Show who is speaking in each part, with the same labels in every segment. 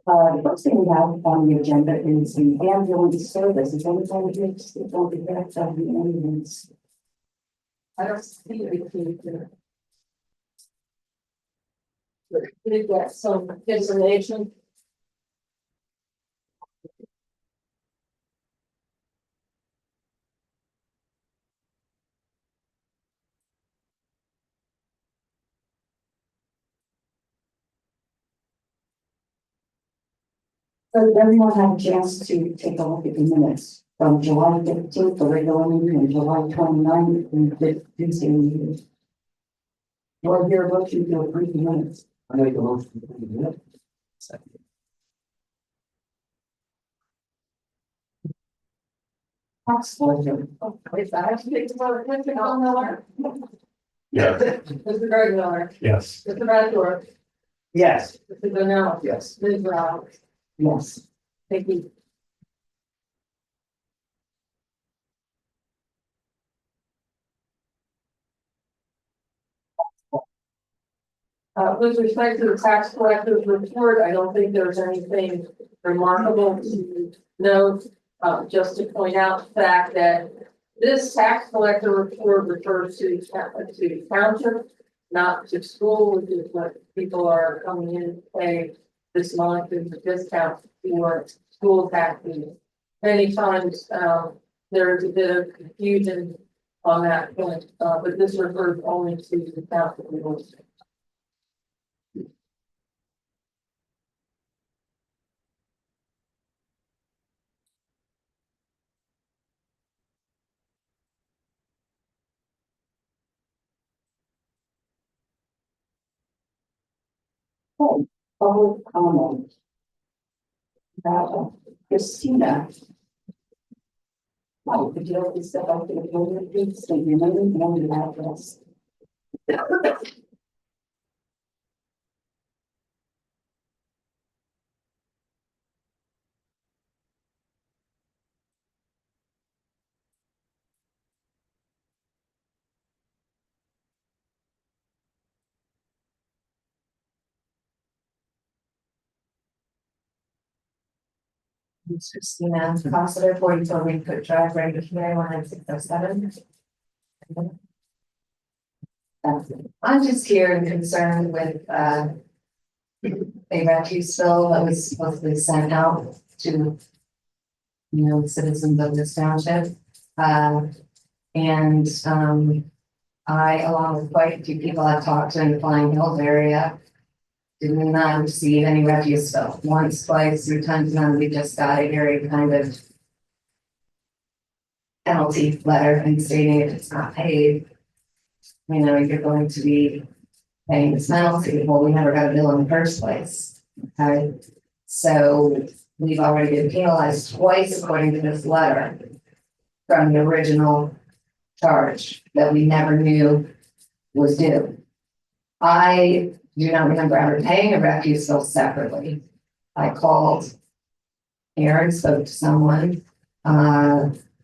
Speaker 1: The first thing we have on the agenda is the ambulance service. Is anyone here to speak on behalf of the ambulance? I don't see anything here. Did you get some information? So did everyone have a chance to take a look at the minutes from July 15th, the regular meeting, and July 29th, and the Tuesday meeting? Do I hear a motion to approve the minutes?
Speaker 2: I make a motion to approve the minutes. Second.
Speaker 1: Tax collector. Wait, I have to take the vote. Mr. Miller?
Speaker 2: Yes.
Speaker 1: Mr. Gardner?
Speaker 2: Yes.
Speaker 1: Mr. Bradford?
Speaker 2: Yes.
Speaker 1: Mr. Donnell?
Speaker 2: Yes.
Speaker 1: Ms. Rao? Yes. Thank you. With respect to the tax collector's report, I don't think there's anything remarkable to note. Just to point out the fact that this tax collector report refers to township, not to school, which is what people are coming in to pay this month is a discount for school taxes. Many times there's a bit of confusion on that point, but this refers only to the township. Public comment. Christina. Oh, could you open step up to the podium, please, state your name and your address?
Speaker 3: It's Christina, Counselor 44 Wingfoot Drive, regulatory 19607. I'm just here and concerned with a refuse bill that was supposedly sent out to the citizens of this township. I, along with quite a few people I've talked to in the Flying Hills area, did not receive any refuse bill. Once, twice, 3 times, none. We just got a very kind of penalty letter and stating if it's not paid, you're going to be paying this penalty. Well, we never got a bill in the first place. Okay, so we've already been penalized twice according to this letter from the original charge that we never knew was due. I do not remember ever paying a refuse bill separately. I called here and spoke to someone.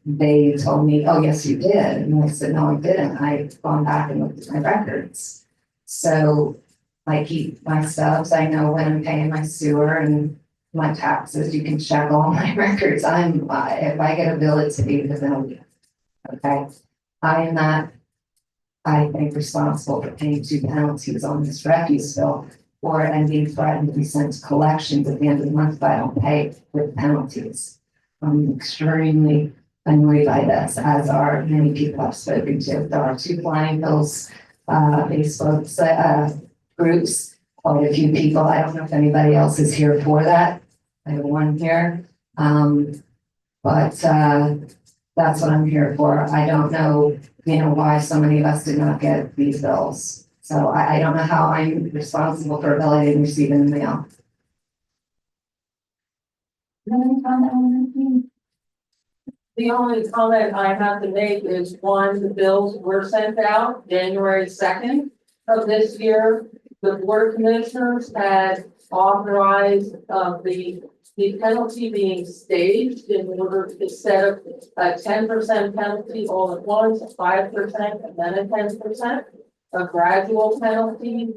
Speaker 3: They told me, oh, yes, you did. And I said, no, I didn't. I've gone back and looked at my records. So I keep my stubs. I know when I'm paying my sewer and my taxes. You can check all my records. If I get a bill, it's due within a week. Okay. I am not, I think, responsible for paying 2 penalties on this refuse bill, or and being threatened to be sent to collections at the end of the month if I don't pay with penalties. I'm extremely annoyed by this, as are many people I've spoken to. There are 2 Flying Hills Facebook groups, quite a few people. I don't know if anybody else is here for that. I have one here. But that's what I'm here for. I don't know, why so many of us did not get these bills. So I don't know how I'm responsible for a bill I didn't receive in the mail. Any comment on that?
Speaker 1: The only comment I have to make is, one, the bills were sent out January 2nd of this year. The Board of Commissioners had authorized the penalty being staged in order to set up a 10% penalty all at once, 5%, and then a 10%, a gradual penalty.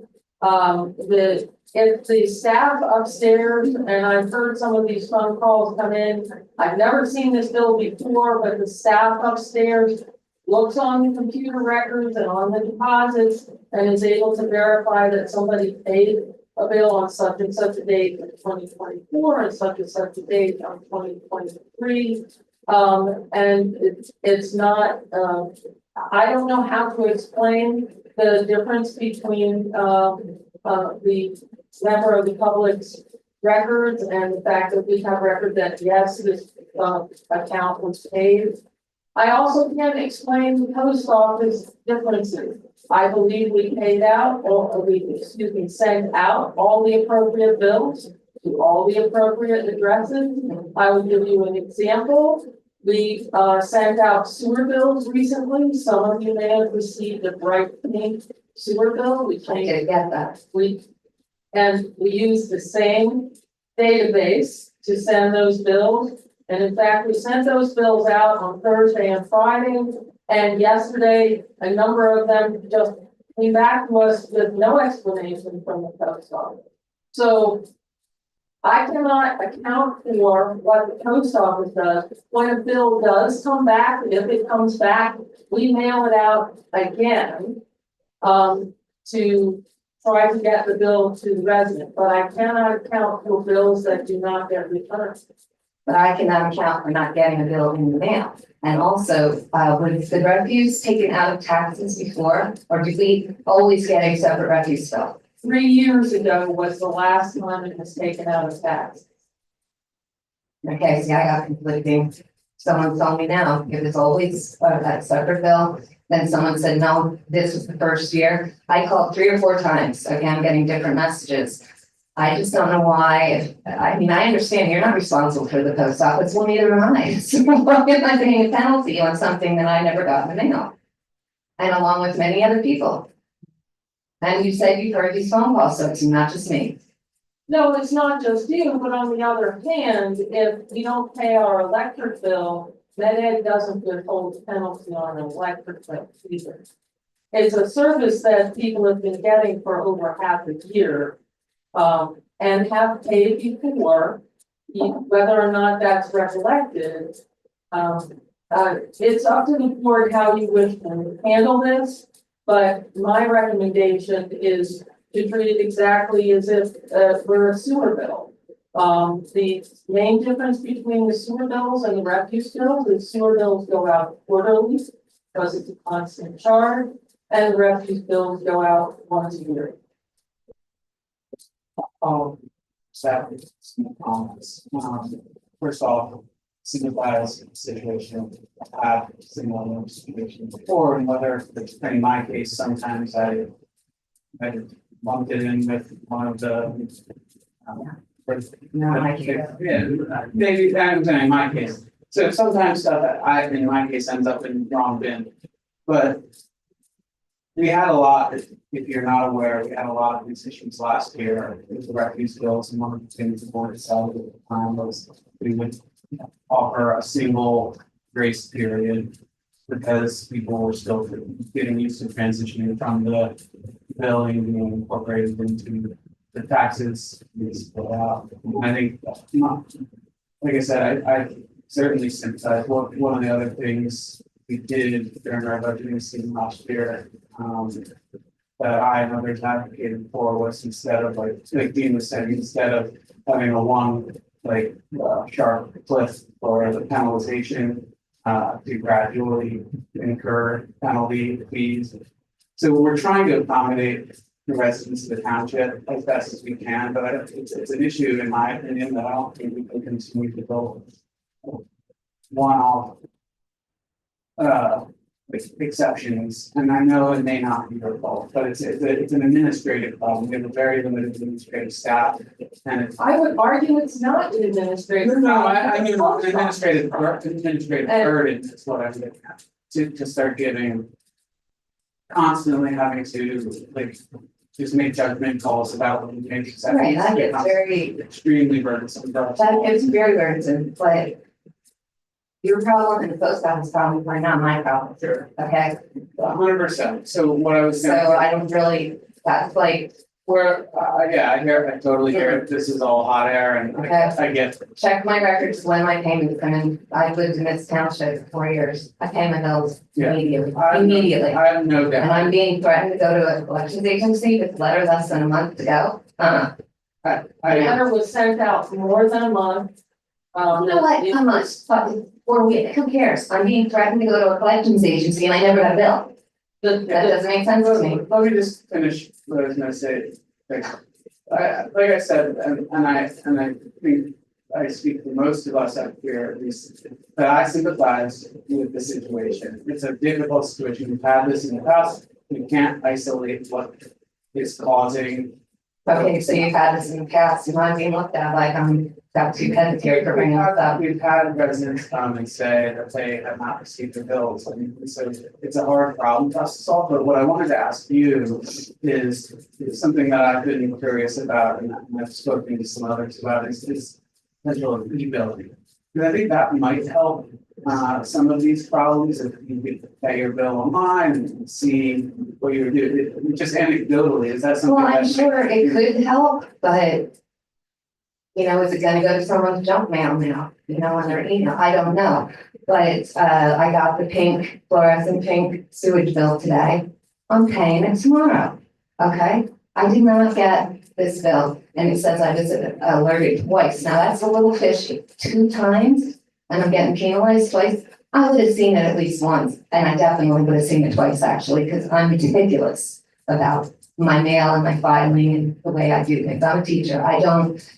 Speaker 1: If the staff upstairs, and I've heard some of these phone calls come in, I've never seen this bill before, but the staff upstairs looks on the computer records and on the deposits and is able to verify that somebody paid a bill on such and such a date in 2024 and such a date on 2023. And it's not, I don't know how to explain the difference between the member of the public's records and the fact that we have record that yes, this account was paid. I also can't explain the post office differences. I believe we paid out, or we sent out all the appropriate bills to all the appropriate addresses. I will give you an example. We sent out sewer bills recently. Some of you may have received a bright pink sewer bill. We
Speaker 3: I
Speaker 1: changed.
Speaker 3: didn't get that.
Speaker 1: We used the same database to send those bills. And in fact, we sent those bills out on Thursday and Friday. And yesterday, a number of them just came back to us with no explanation from the post office. So I cannot account for what the post office does. When a bill does come back, if it comes back, we mail it out again to try to get the bill to the resident, but I cannot account for bills that do not get returned.
Speaker 3: But I cannot account for not getting a bill in the mail. And also, was the refuse taken out of taxes before, or did we always get a separate refuse bill?
Speaker 1: 3 years ago was the last time it was taken out of tax.
Speaker 3: Okay, see, I got conflicting. Someone told me now, it was always that separate bill. Then someone said, no, this was the first year. I called 3 or 4 times. Okay, I'm getting different messages. I just don't know why. I mean, I understand you're not responsible for the post office. Well, neither am I. So why am I paying a penalty on something that I never got in the mail? And along with many other people. And you said you've heard these phone calls, so it's not just me.
Speaker 1: No, it's not just you, but on the other hand, if you don't pay our electric bill, Med-Ed doesn't withhold penalty on an electric bill either. It's a service that people have been getting for over half a year. And have paid before, whether or not that's recollected. It's up to the board how you wish to handle this, but my recommendation is to treat it exactly as if we're a sewer bill. The main difference between the sewer bills and the refuse bills is sewer bills go out quarterly because it's a constant charge, and the refuse bills go out once a year.
Speaker 2: Sadly, comments. First off, signifies the situation. I've had similar situations before, and whether it's in my case, sometimes I lumped it in with one of the.
Speaker 3: No, I can't.
Speaker 2: Yeah, maybe I'm saying in my case. So sometimes stuff that in my case, ends up in the wrong bin, but. We had a lot, if you're not aware, we had a lot of these issues last year with the refuse bills, and one of the things the board decided at the time was we would offer a single grace period because people were still getting used to transitioning from the billing being incorporated into the taxes being split out. I think, like I said, I certainly sympathize. One of the other things we did during our budgeting season last year, that I and others advocated for was instead of like Dean was saying, instead of having a one sharp cliff for the penalization, to gradually incur penalty fees. So we're trying to accommodate the residents of the township as best as we can, but it's an issue in my opinion that I don't think we can continue to go one-off exceptions, and I know it may not be your fault, but it's an administrative problem. We have a very limited administrative staff, and it's.
Speaker 1: I would argue it's not an administrative.
Speaker 2: I mean, administrative burden is what I'm getting at, to start giving. Constantly having to like just make judgment calls about when you make exceptions.
Speaker 3: Right, that gets very,
Speaker 2: Extremely burdensome.
Speaker 3: that gets very burdensome, but your problem and the post office problem are not my problem,
Speaker 2: Sure.
Speaker 3: okay?
Speaker 2: 100%. So what I was
Speaker 3: So
Speaker 2: gonna.
Speaker 3: I don't really, that's like,
Speaker 2: Where, yeah, I totally hear it. This is all hot air and
Speaker 3: Okay.
Speaker 2: I get.
Speaker 3: check my records when my payments come in. I lived in this township for 4 years. I pay my bills
Speaker 2: Yeah.
Speaker 3: immediately,
Speaker 2: I have no
Speaker 3: And
Speaker 2: doubt.
Speaker 3: I'm being threatened to go to a collections agency with a letter less than a month to go.
Speaker 1: The letter was sent out more than a month.
Speaker 3: You know what, a month, fucking 4 weeks, who cares? I'm being threatened to go to a collections agency and I never got a bill. That doesn't make sense to me.
Speaker 2: Let me just finish what I was gonna say. Like I said, and I think I speak for most of us up here, at least, that I sympathize with the situation. It's a difficult situation. We've had this in the past. We can't isolate what is causing.
Speaker 3: Okay, so you've had this in the past, you mind being looked at like I'm got two heads here for bringing this up.
Speaker 2: We've had residents come and say that they have not received their bills. I mean, so it's a hard problem for us to solve, but what I wanted to ask you is something that I've been curious about and I've spoken to some others about is potential of e-billing. Because I think that might help some of these problems if you could pay your bill online and see what you're doing. Just anecdotally, is that something?
Speaker 3: Well, I'm
Speaker 2: that-
Speaker 3: sure it could help, but you know, is it gonna go to someone's junk mail now, you know, on their email? I don't know. But I got the pink, fluorescent pink sewage bill today. I'm paying it tomorrow, okay? I did not get this bill and it says I was alerted twice. Now that's a little fishy. 2 times and I'm getting penalized twice. I would have seen it at least once and I definitely would have seen it twice actually, because I'm meticulous about my mail and my filing and the way I do things. I'm a teacher.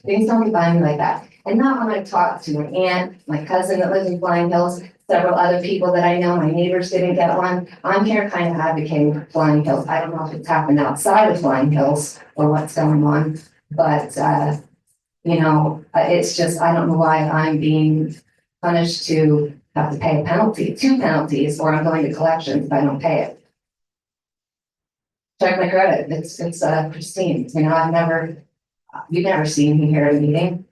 Speaker 3: Things don't get by me like that. And not when I talk to an aunt, my cousin that lives in Flying Hills, several other people that I know, my neighbors didn't get one. I'm here kind of advocating for Flying Hills. I don't know if it's happened outside of Flying Hills or what's going on, but you know, it's just, I don't know why I'm being punished to have to pay a penalty, 2 penalties, or I'm going to collections if I don't pay it. Check my credit, it's pristine, you know, you've never seen me here at a meeting,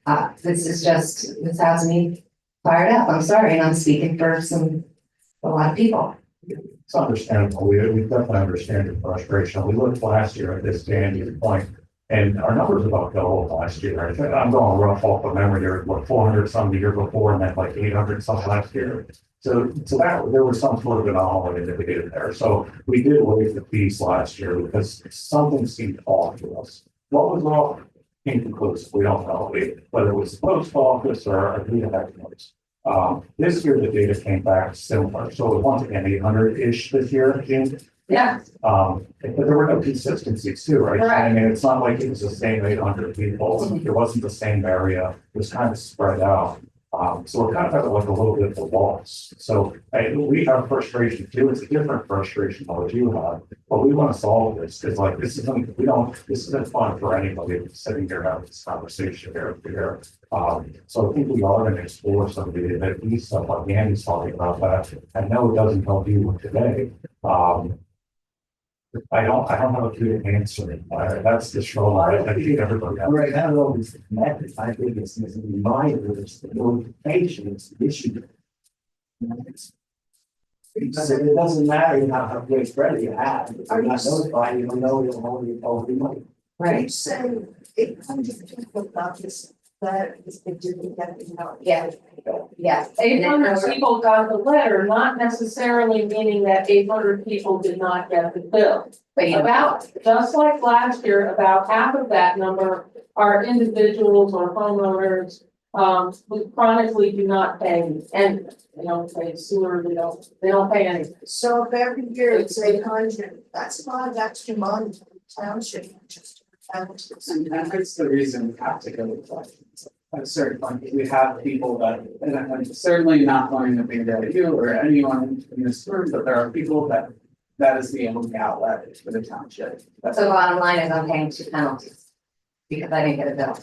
Speaker 3: this has me fired up, I'm sorry, and I'm speaking for a lot of people.
Speaker 4: It's understandable. We definitely understand your frustration. We looked last year at this Dandy's point, and our numbers about doubled last year. I think I'm going rough off the memory. There was 400 some the year before, and then like 800 some last year. So that there was some sort of anomaly that we did there. So we did waive the fees last year because something seemed off to us. What was off? Inconclusive. We don't know whether it was the post office or a data knows. This year the data came back similar. So it was once again 800-ish this year, June.
Speaker 1: Yeah,
Speaker 4: But there were no consistencies too, right?
Speaker 1: Correct.
Speaker 4: I mean, it's not like it was the same 800 people. It wasn't the same area. It was kind of spread out. So we're kind of at like a little bit of a loss. So we have frustration too. It's a different frustration than what you have, but we want to solve this. It's like, this isn't fun for anybody sitting here having this conversation here. So I think we are going to explore some of the stuff like Andy's talking about that. I know it doesn't help you today. I don't have a good answer. That's the struggle. I think everybody has.
Speaker 5: Right, I don't know if it's method, I think it's reminder, it's the notification, it's the issue. Because it doesn't matter how great credit you have, if you're not notified, you don't know you'll only owe the money.
Speaker 3: Right.
Speaker 6: Saying 800 people about this, that is the didn't get it,
Speaker 3: Yeah, yeah.
Speaker 1: 800 people got the letter, not necessarily meaning that 800 people did not get the bill.
Speaker 3: But you know,
Speaker 1: About, just like last year, about half of that number are individuals or homeowners who chronically do not pay, and they don't pay sewer, they don't pay anything.
Speaker 6: So if every year it's 800, that's a lot of extra money to the township, just for townships.
Speaker 2: And that's the reason we have to go to collections. at a certain point, we have people that, and I'm certainly not pointing the finger at you or anyone in this room, but there are people that that is the only outlet for the township. That's
Speaker 3: So the bottom line is I'm paying 2 penalties because I didn't get a bill.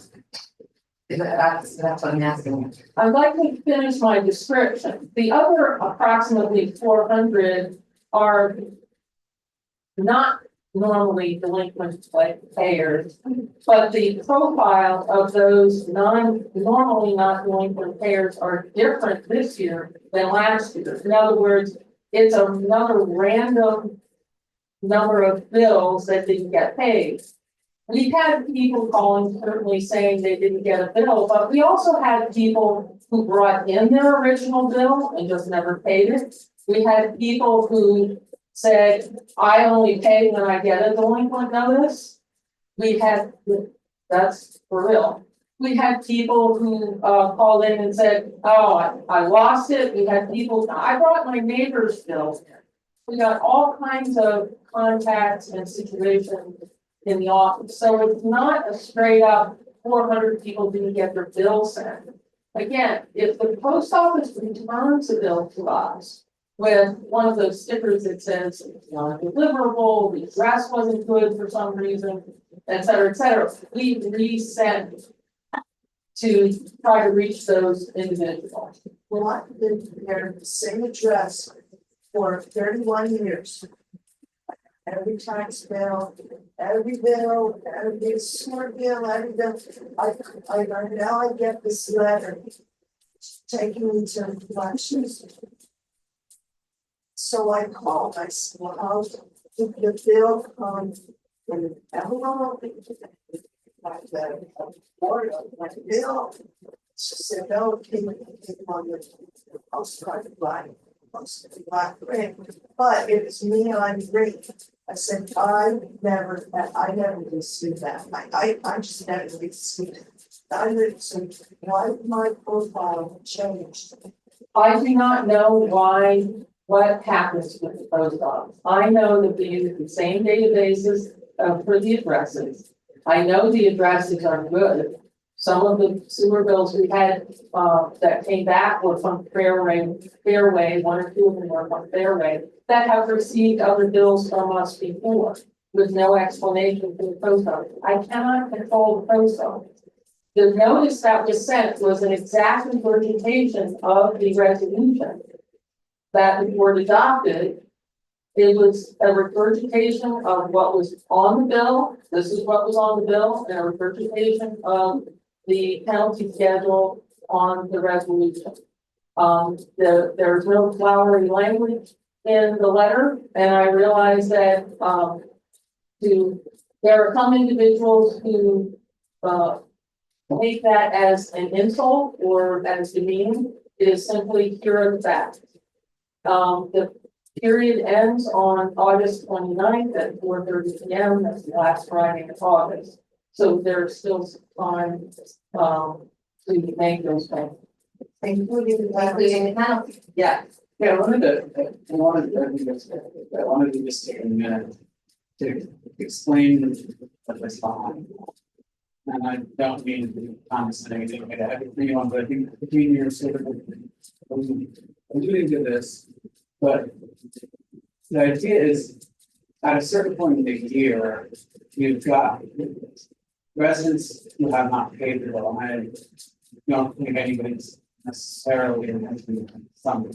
Speaker 3: That's what I'm asking you.
Speaker 1: I'd like to finish my description. The other approximately 400 are not normally delinquent payers, but the profile of those normally not delinquent payers are different this year than last year. In other words, it's another random number of bills that didn't get paid. We had people calling certainly saying they didn't get a bill, but we also had people who brought in their original bill and just never paid it. We had people who said, I only pay when I get a delinquent notice. We had, that's for real. We had people who called in and said, oh, I lost it. We had people, I brought my neighbor's bill. We got all kinds of contacts and situations in the office. So it's not a straight up 400 people didn't get their bill sent. Again, if the post office returns a bill to us with one of those stickers that says it's not deliverable, the address wasn't good for some reason, et cetera, we resend to try to reach those individuals.
Speaker 6: Well, I've been there, the same address for 31 years. Every tax bill, every sewer bill, every bill, I now I get this letter taking me to elections. So I called, I said, well, how did the bill come in an envelope? Like the bill. She said, no, it came on the postcard line. But it was me on green. I said, I never received that. I just never received it. I received, why did my profile changed?
Speaker 1: I do not know what happens with the post office. I know that they use the same databases for the addresses. I know the addresses are good. Some of the sewer bills we had that came back were from Fairway, 1 or 2 of them were from Fairway, that have received other bills from us before with no explanation for the post office. I cannot control the post office. The notice that was sent was an exact regurgitation of the resolution that the board adopted. It was a regurgitation of what was on the bill. This is what was on the bill, and a regurgitation of the penalty schedule on the resolution. There's no flowery language in the letter, and I realize that there are some individuals who take that as an insult or as demeaning. It is simply pure and fact. The period ends on August 29th at 4:30 p.m. That's the last Friday of August. So there's still some time to make those payments.
Speaker 3: Including the penalty.
Speaker 1: Yeah.
Speaker 2: Yeah, I wanted to just take a minute to explain what this behind. And I don't mean to be condescending to anyone, but I think between your sort of alluding to this, but the idea is at a certain point in the year, you've got residents who have not paid the bill. I don't think anybody's necessarily in some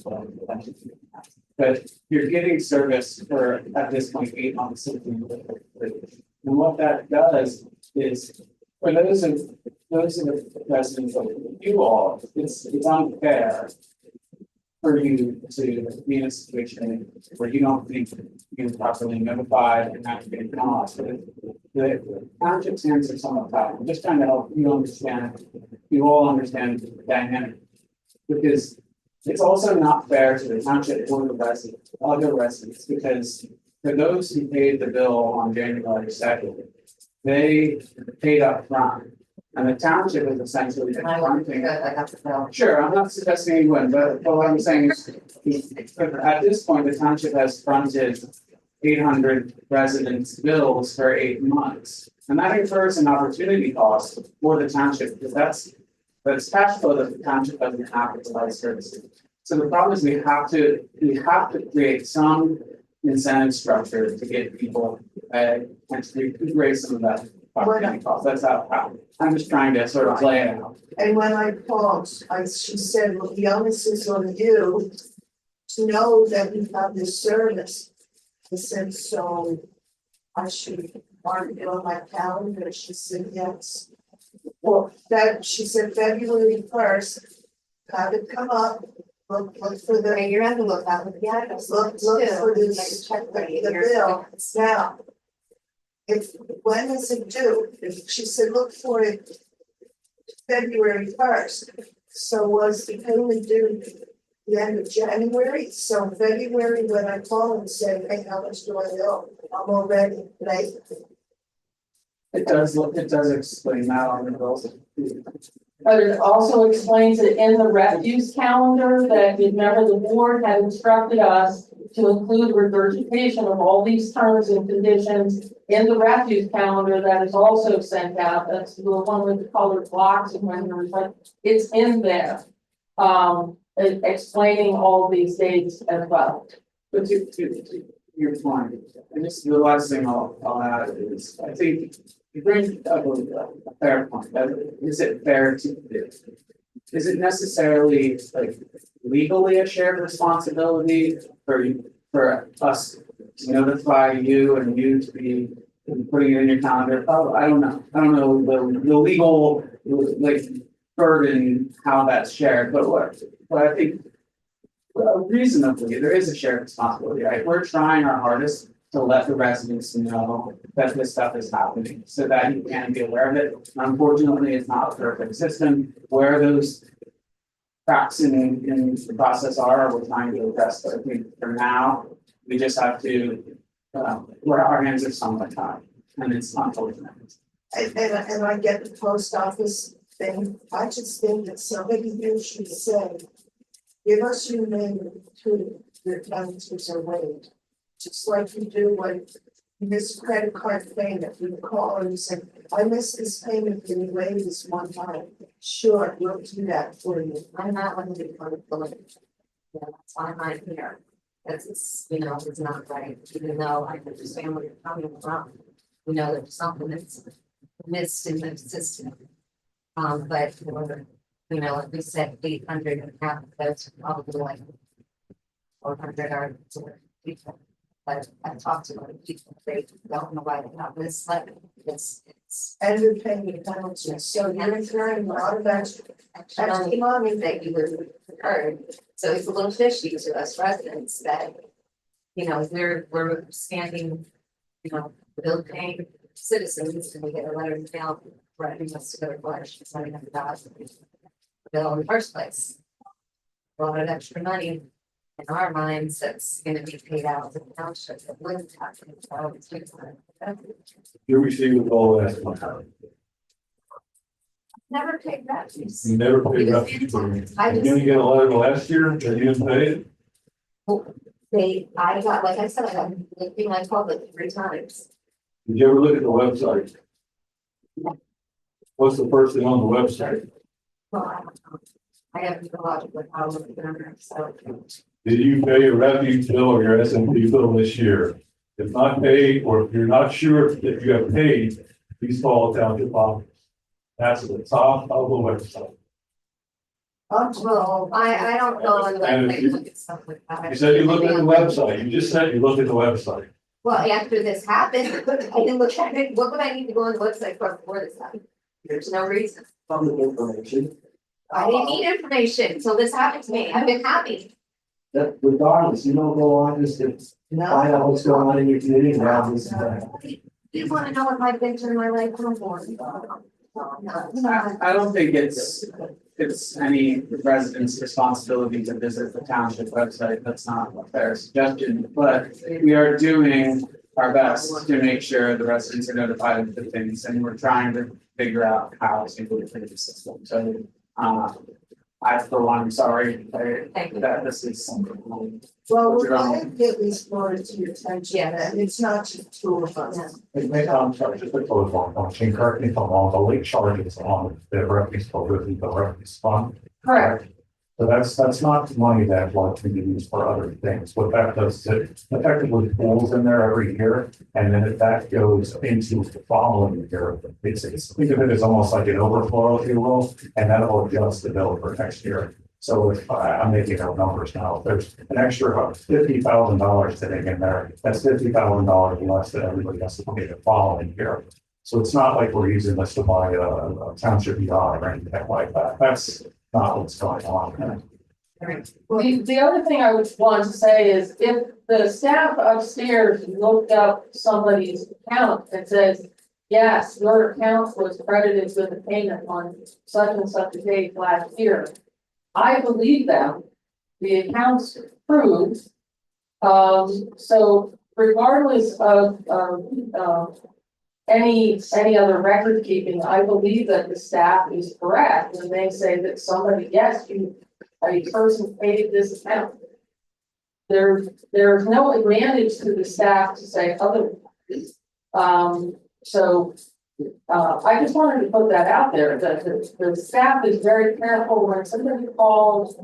Speaker 2: but you're getting service for at this point 8 months. And what that does is for those of the residents of you all, it's unfair for you to be in a situation where you don't think you're properly notified and not getting acknowledged. The township's hands are somewhat tied. I'm just trying to help you understand, you all understand the dynamic. Because it's also not fair to the township or the residents, other residents, because for those who paid the bill on January 2nd, they paid up front. And the township is essentially fronting.
Speaker 3: I got the bill.
Speaker 2: Sure, I'm not suggesting you wouldn't, but what I'm saying is, at this point, the township has fronted 800 residents' bills for 8 months. And that incurs an opportunity cost for the township, because that's but it's cash flow that the township doesn't have to provide services. So the problem is we have to create some incentive structure to get people, and to raise some of that property cost. That's how, I'm just trying to sort of lay it out.
Speaker 6: And when I called, she said, well, the onus is on you to know that we have this service. I said, so I should mark it on my calendar. She said, yes. Well, she said February 1st, have it come up, look for the.
Speaker 3: Right, you're on the lookout, but yeah,
Speaker 6: Look for this, the bill, now. When is it due? She said, look for it February 1st. So was the payment due the end of January? So February, when I called and said, hey, how much do I owe? I'm already late.
Speaker 2: It does explain that on the bills.
Speaker 1: But it also explains it in the refuse calendar that remember the board had instructed us to include regurgitation of all these terms and conditions in the refuse calendar that is also sent out. That's the one with the colored blocks and when it's in there. Explaining all these dates as well.
Speaker 2: But to your point, and this is the last thing I'll add is, I think you bring up a fair point. Is it fair to do? Is it necessarily like legally a shared responsibility for us to notify you and you to be putting it in your calendar? Oh, I don't know. I don't know the legal like burden, how that's shared, but I think reasonably there is a shared responsibility, right? We're trying our hardest to let the residents know that this stuff is happening so that you can be aware of it. Unfortunately, it's not a perfect system. Where those cracks in the process are, we're trying to address it. I think for now, we just have to, where our hands are somewhat tied, and it's unfortunate.
Speaker 6: And I get the post office thing. I just think that somebody here should say, give us your name to your taxes are waived. Just like you do when you miss a credit card payment, you call and you say, I missed this payment, can you waive this one time? Sure, we'll do that for you.
Speaker 3: I'm not one to part of the link. Yeah, that's why I'm here. Because it's, it's not right, even though I understand where you're coming from. We know there's something that's missed in the system. But like we said, 800 and half, that's probably like 400 are people. But I've talked to other people, they don't know why they have this letter. It's
Speaker 6: And you're paying your penalties, so you're incurring a lot of extra money.
Speaker 3: that you were heard. So it's a little fishy to us residents that, we're standing, bill paying citizens and we get a letter in the mail threatening us to go to court, $700 bill in the first place. A lot of extra money in our minds that's gonna be paid out to the township that wouldn't have to.
Speaker 4: You received all last month.
Speaker 3: Never paid that.
Speaker 4: You never paid up.
Speaker 3: I
Speaker 4: You didn't get a letter last year that you didn't pay it?
Speaker 3: I got, like I said, I got in my public 3 times.
Speaker 4: Did you ever look at the website? What's the first thing on the website?
Speaker 3: Well, I don't know. I have neurological problems with them, so.
Speaker 4: Did you pay your refuge bill or your S&P bill this year? If not paid, or if you're not sure if you have paid, please call the township office. That's at the top of the website.
Speaker 3: Well, I don't know.
Speaker 4: And if you-
Speaker 3: Look at stuff like that.
Speaker 4: You said you looked at the website. You just said you looked at the website.
Speaker 3: Well, after this happened, I didn't look at it. What would I need to go on the website for before this happened? There's no reason.
Speaker 5: Public information,
Speaker 3: I didn't need information until this happened to me. I've been happy.
Speaker 5: that regardless, you don't go on just to find out what's going on in your community around this.
Speaker 3: You want to know what I've been through in my life? I'm born.
Speaker 2: I don't think it's any resident's responsibility to visit the township website. That's not a fair suggestion, but we are doing our best to make sure the residents are notified of the things, and we're trying to figure out how to improve the system. So, I for one, am sorry,
Speaker 3: Thank you.
Speaker 2: that this is.
Speaker 6: Well,
Speaker 2: What's
Speaker 6: we're
Speaker 2: your
Speaker 6: glad to get this brought to your attention,
Speaker 3: Yes.
Speaker 6: and it's not just two of us.
Speaker 4: I'm sorry, just to close one point, Shane, correct me if I'm wrong, the late charges on the revenues for the revenues fund.
Speaker 1: Correct.
Speaker 4: So that's not money that like can be used for other things. What that does, it effectively pools in there every year. And then if that goes into the following year, it's think of it as almost like an overflow, if you will, and that'll adjust the bill for next year. So if I'm making up numbers now, if there's an extra $50,000 sitting in there, that's $50,000 less that everybody has to pay the following year. So it's not like we're using this to buy a township yacht or anything like that. That's not what's going on.
Speaker 1: The other thing I would want to say is if the staff upstairs looked up somebody's account and says, yes, your account was credited with a payment on such and such a date last year. I believe them, the account's approved. So regardless of, any other record keeping, I believe that the staff is correct when they say that somebody, yes, a person paid this account. There's no advantage to the staff to say otherwise. So I just wanted to put that out there, that the staff is very careful when somebody calls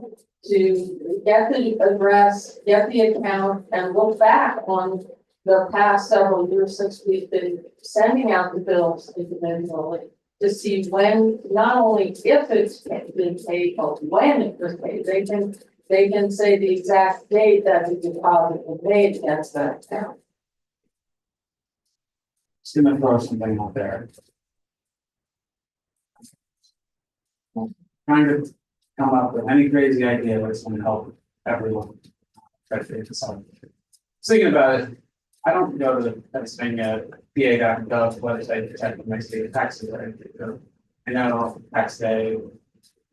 Speaker 1: to get the address, get the account, and look back on the past several years since we've been sending out the bills individually to see when, not only if it's been paid, but when it was paid. They can say the exact date that the deposit was made against that account.
Speaker 2: Just gonna throw something out there. Trying to come up with any crazy idea that's gonna help everyone. Try to figure this out. Thinking about it, I don't go to the Pennsylvania PA.gov website to check my state taxes. I know tax day,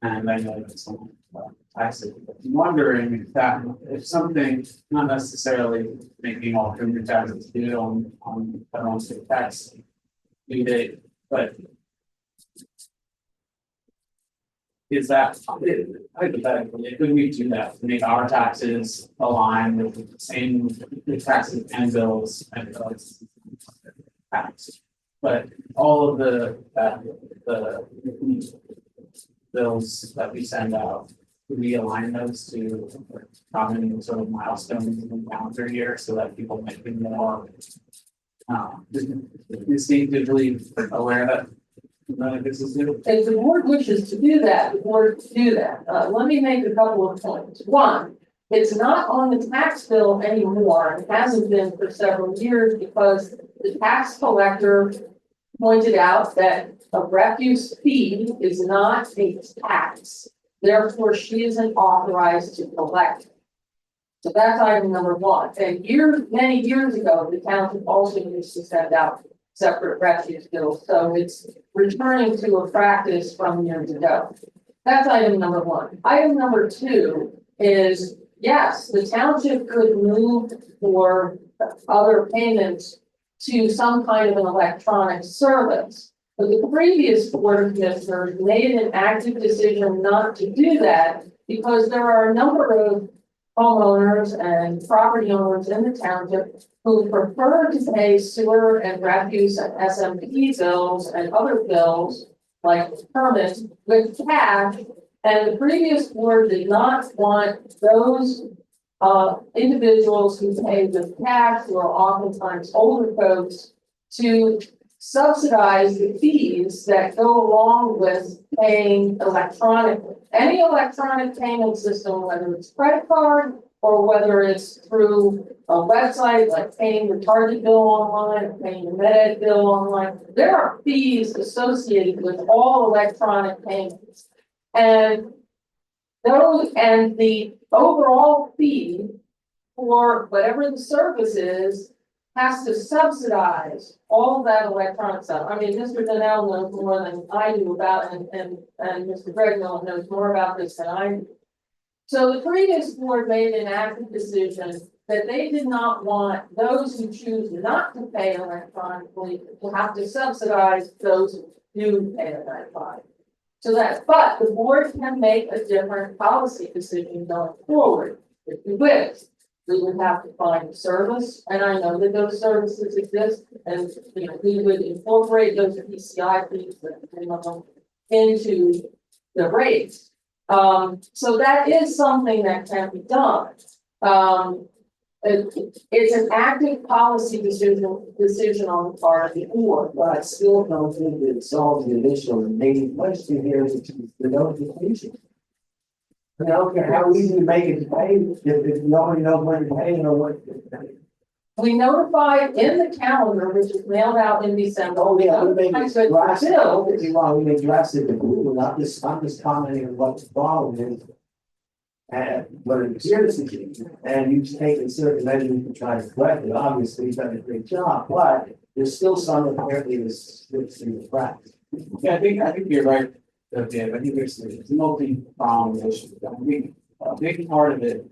Speaker 2: and I know that some taxes. I'm wondering if something, not necessarily making all Cumru taxes due on federal state tax due date, but is that hypothetically, could we do that to make our taxes align with the same taxes and bills and tax? But all of the bills that we send out, do we align those to common sort of milestones in the calendar year so that people might be more instinctively aware that this is new?
Speaker 1: If the board wishes to do that, the board can do that. Let me make a couple of points. One, it's not on the tax bill anymore. It hasn't been for several years because the tax collector pointed out that a refuse fee is not a tax. Therefore, she isn't authorized to collect it. So that's item number one. And many years ago, the township also used to send out separate refuse bills. So it's returning to a practice from years ago. That's item number one. Item number two is, yes, the township could move for other payments to some kind of an electronic service. But the previous board of commissioners made an active decision not to do that because there are a number of homeowners and property owners in the township who prefer to pay sewer and refuse and SMP bills and other bills like permits with cash. And the previous board did not want those individuals who pay with cash, who are oftentimes older folks, to subsidize the fees that go along with paying electronically. Any electronic payment system, whether it's credit card or whether it's through a website like paying your Target bill online or paying your Med bill online, there are fees associated with all electronic payments. And the overall fee for whatever the service is has to subsidize all of that electronic stuff. I mean, Mr. Donnell knows more than I do about, and Mr. Greg knows more about this than I do. So the previous board made an active decision that they did not want those who choose not to pay electronically to have to subsidize those who do pay electronically. So that, but the board can make a different policy decision going forward, if we wish. We would have to find a service, and I know that those services exist, and, you know, we would incorporate those PCI fees into the rates. So that is something that can be done. It's an active policy decision on the part of the board.
Speaker 5: But I still don't think it solves the initial and main question here, which is the notification. I mean, I don't care how easy you make it to pay, if you already know when to pay or what.
Speaker 1: We notified in the calendar, which is mailed out in December.
Speaker 5: Oh, yeah, we may
Speaker 1: Notified the
Speaker 5: drastic,
Speaker 1: bill.
Speaker 5: don't get me wrong, we may drastic, I'm just commenting on what the problem is. And what it appears to be, and you've taken certain measures to try to correct it, obviously, you've done a great job, but there's still some apparently this slips through the cracks.
Speaker 2: Yeah, I think you're right, Dave. I think there's a multi-pronged issue. I think a big part of it,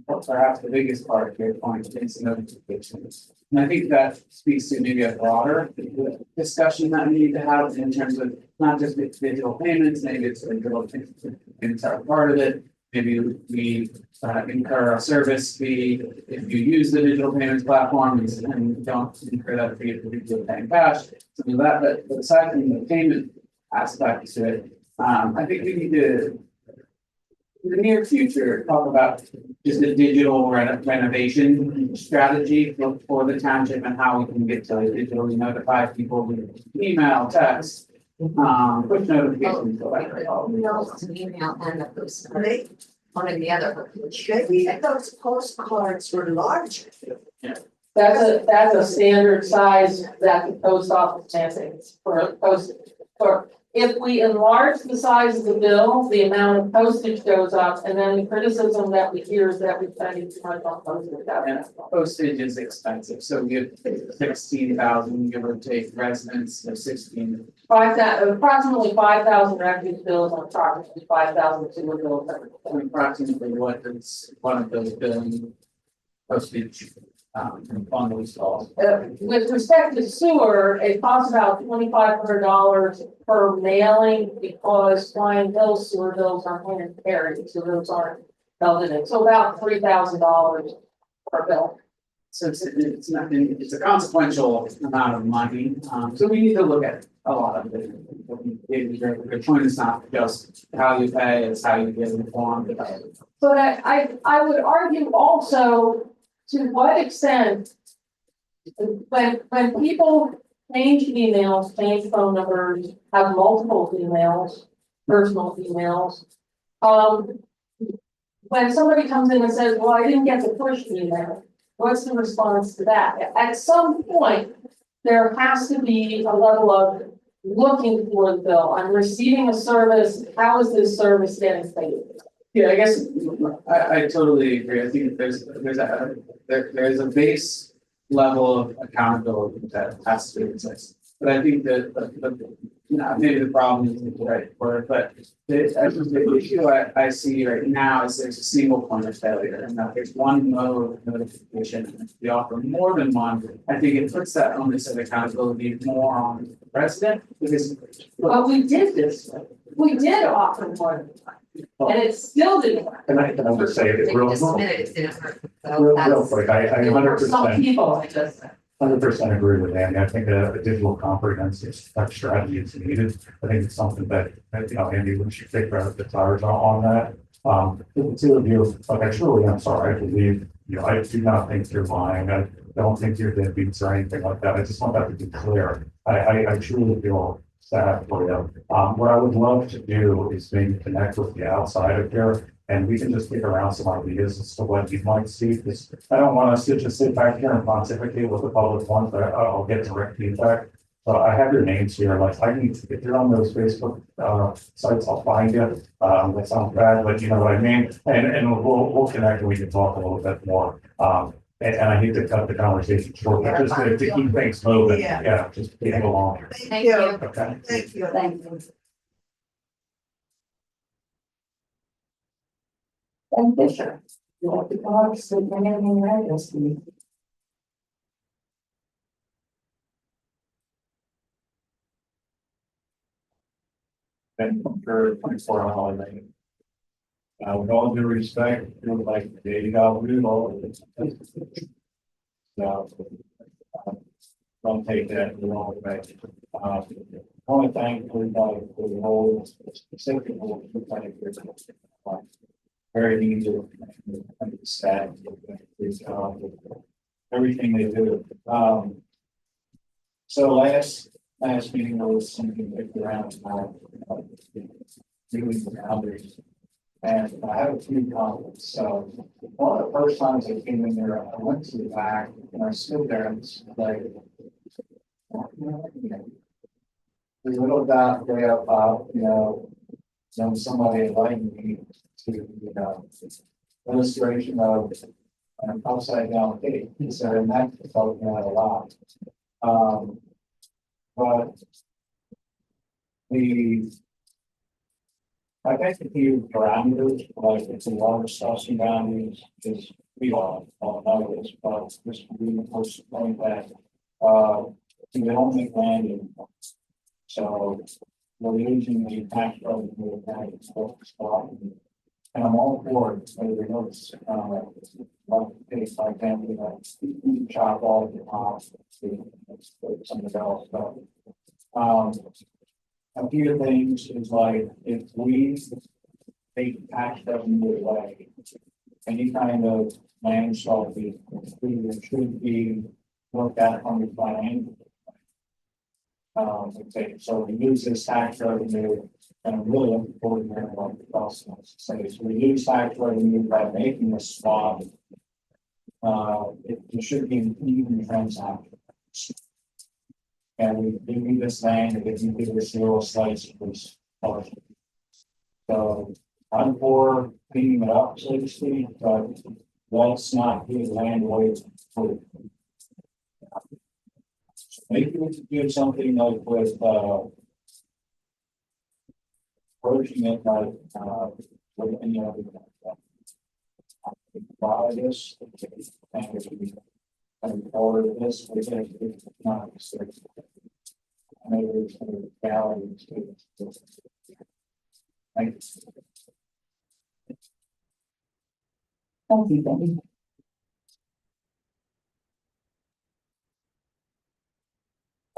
Speaker 2: perhaps the biggest part of your point is notifications. And I think that speaks to maybe a broader discussion that we need to have in terms of not just digital payments, maybe it's digital payments are part of it. Maybe we incur a service fee if you use the digital payments platform and don't incur that fee if you're paying cash, something like that. But aside from the payment aspect to it, I think we need to, in the near future, talk about just the digital renovation strategy for the township and how we can get to digitally notify people with email, text, push notifications.
Speaker 3: Email and the post,
Speaker 6: They,
Speaker 3: one or the other.
Speaker 6: those postcards were large.
Speaker 1: That's a standard size that the post office mandates for a post, for, if we enlarge the size of the bill, the amount of postage goes up, and then the criticism that we hear is that we're spending too much on postage.
Speaker 2: And postage is expensive, so we have 16,000, give or take, residents, so 16.
Speaker 1: Approximately 5,000 refuse bills on approximately 5,000 sewer bills.
Speaker 2: Approximately what is one of those billing postage on those calls.
Speaker 1: With respect to sewer, it costs about $2,500 per mailing because Flying Hill sewer bills are hand carried, so those aren't held in it. So about $3,000 per bill.
Speaker 2: So it's not, it's a consequential amount of money, so we need to look at a lot of it. Your point is not just how you pay, it's how you get informed about it.
Speaker 1: But I would argue also, to what extent, when people change emails, change phone numbers, have multiple emails, personal emails, when somebody comes in and says, well, I didn't get the push email, what's the response to that? At some point, there has to be a level of looking for the bill. I'm receiving a service, how is this service getting paid?
Speaker 2: Yeah, I guess I totally agree. I think there's a base level of accountability that has to exist. But I think that maybe the problem isn't the right word, but the issue I see right now is there's a single point of failure, and that there's one mode of notification. And if we offer more than one, I think it puts that onus of accountability more on the resident, because
Speaker 1: But we did this, we did offer more than one, and it still didn't work.
Speaker 4: Can I just say it real,
Speaker 3: Just a minute, it didn't work. So
Speaker 4: real
Speaker 3: that's-
Speaker 4: quick, I
Speaker 1: For some
Speaker 4: 100%.
Speaker 1: people, I just.
Speaker 4: 100% agree with Andy. I think a digital comprehensive strategy is needed. I think it's something that, Andy, we should take the tires on that. The two of you, like, I truly, I'm sorry, I believe, I do not think you're lying. I don't think you're deadbeats or anything like that. I just want that to be clear. I truly feel sad for you. What I would love to do is maybe connect with the outside of here, and we can just kick around some ideas as to what you might see, because I don't want us to just sit back here and pontificate what the public wants, but I'll get direct feedback. So I have your names here, like, if you're on those Facebook sites, I'll find you. That sounds bad, but you know what I mean? And we'll connect and we can talk a little bit more. And I hate to cut the conversation short, but just to keep things moving,
Speaker 6: Yeah.
Speaker 4: just keep it along.
Speaker 6: Thank you.
Speaker 4: Okay.
Speaker 6: Thank you.
Speaker 3: Thank you.
Speaker 1: Ben Fisher, you want to come up, so you can anything right, this week?
Speaker 4: been for 24 hours. With all due respect, you know, like they got rid of all of it. So, don't take that the wrong way. I want to thank everybody for the whole specific whole, very easy to understand everything they do. So last meeting there was something picked around doing the boundaries. And I have a few comments. So one of the first times I came in there, I went to the back and I stood there and was like, the little dot way up, then somebody invited me to, illustration of an upside down cake. So in that, I felt that a lot. But I think the few parameters, like it's a water crossing boundaries, is we all know this, but just reinforce the point that, we don't make land anymore. So we're using the tax revenue that is spot. And I'm all for it, so we know it's, like, case like family, like, chop all the top, something else, but, a few things is like, if we take tax revenue away, any kind of land shall be, should be looked at on the plan. Okay, so we use this tax revenue, and I'm really looking forward to hearing what the process says. We use tax revenue by making a swap. It should be an even transaction. And we give you this land, and if you give this little slice, it was partial. So I'm for cleaning it up, so to speak, but let's not give land away for. Maybe we could do something like with approaching it like with any other buy this and order this, we can not restrict. Maybe there's some balance to it. Thanks.
Speaker 7: Thank you, Betty.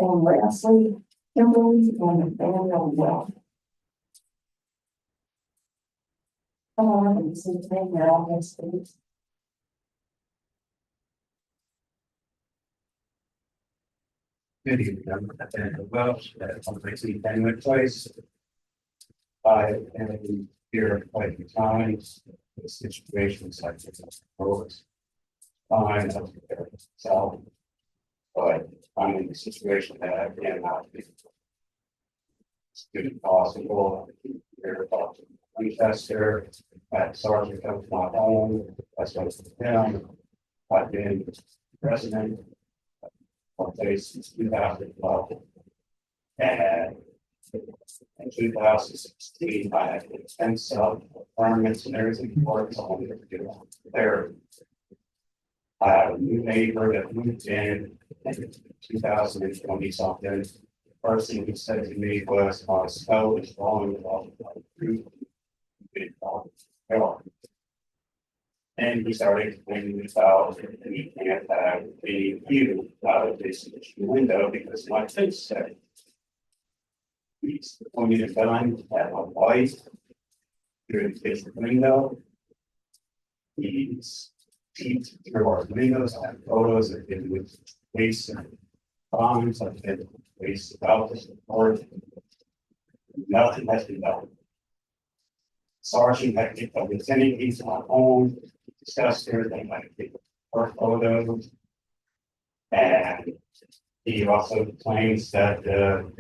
Speaker 7: And lastly, Kimberly and Nathaniel Well. Come on, and see if they get all this things.
Speaker 4: Good evening, I'm Nathaniel Welsh, that's on the Penguin Place. I am here quite a few times, the situations like this, fine, so, but I'm in a situation that I cannot be. It's good as possible, here, Winchester, at Sergeant comes to my home, that's what it's down. I've been president of place since 2012. And in 2016, I had extensive permits and everything for it, so I'm going to do there. I have a new neighbor that moved in 2020 something. First thing he said to me was, my stove is wrong with all the roof. And he started complaining about and he can't have any view out of this window because my kids said he's pointing a gun at my wife through his window. He's through our windows. I have photos of him with waste and bombs. I've been waste about this report. Nothing has been done. Sergeant had to get lieutenant, he's on home, discussed everything like our photos. And he also claims that the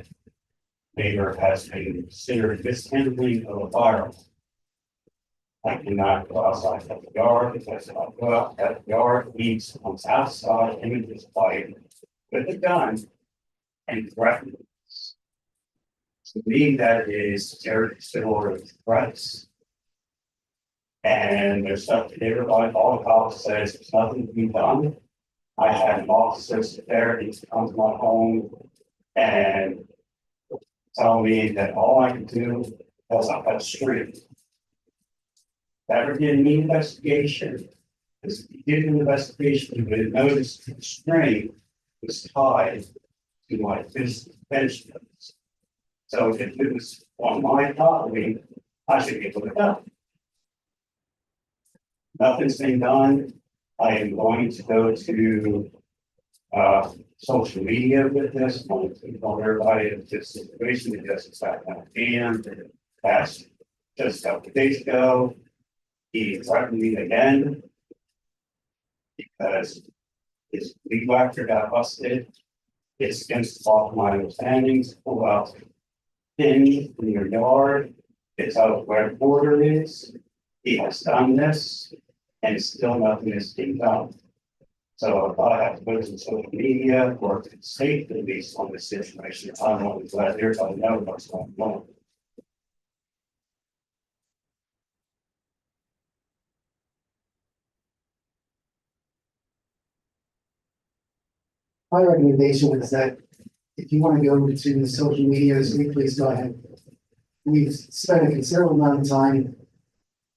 Speaker 4: neighbor has been considered mishandling of a firearm. I cannot go outside of the yard because if I go out at the yard, he comes outside in his wife with a gun and threatens. To me, that is terrorist or threats. And there's stuff that everybody, all the cops says there's nothing to be done. I had an officer sit there, he's come to my home and tell me that all I can do was up that street. Never did any investigation. Because if you did an investigation, you would have noticed the string was tied to my fence. So if it was on my property, I should be able to go. Nothing's been done. I am going to go to social media with this, I'm going to tell everybody of this situation, because it's back on hand. That's just a couple of days ago. He threatened me again. Because his weed whacker got busted. It's against all of my understandings, pull out pin in your yard. It's out where the border is. He has done this, and still nothing is being done. So if I have to go to social media or to the state police on this situation, I'm only glad everybody knows what's going on.
Speaker 5: My recommendation is that if you want to go to the social media, please go ahead. We've spent a considerable amount of time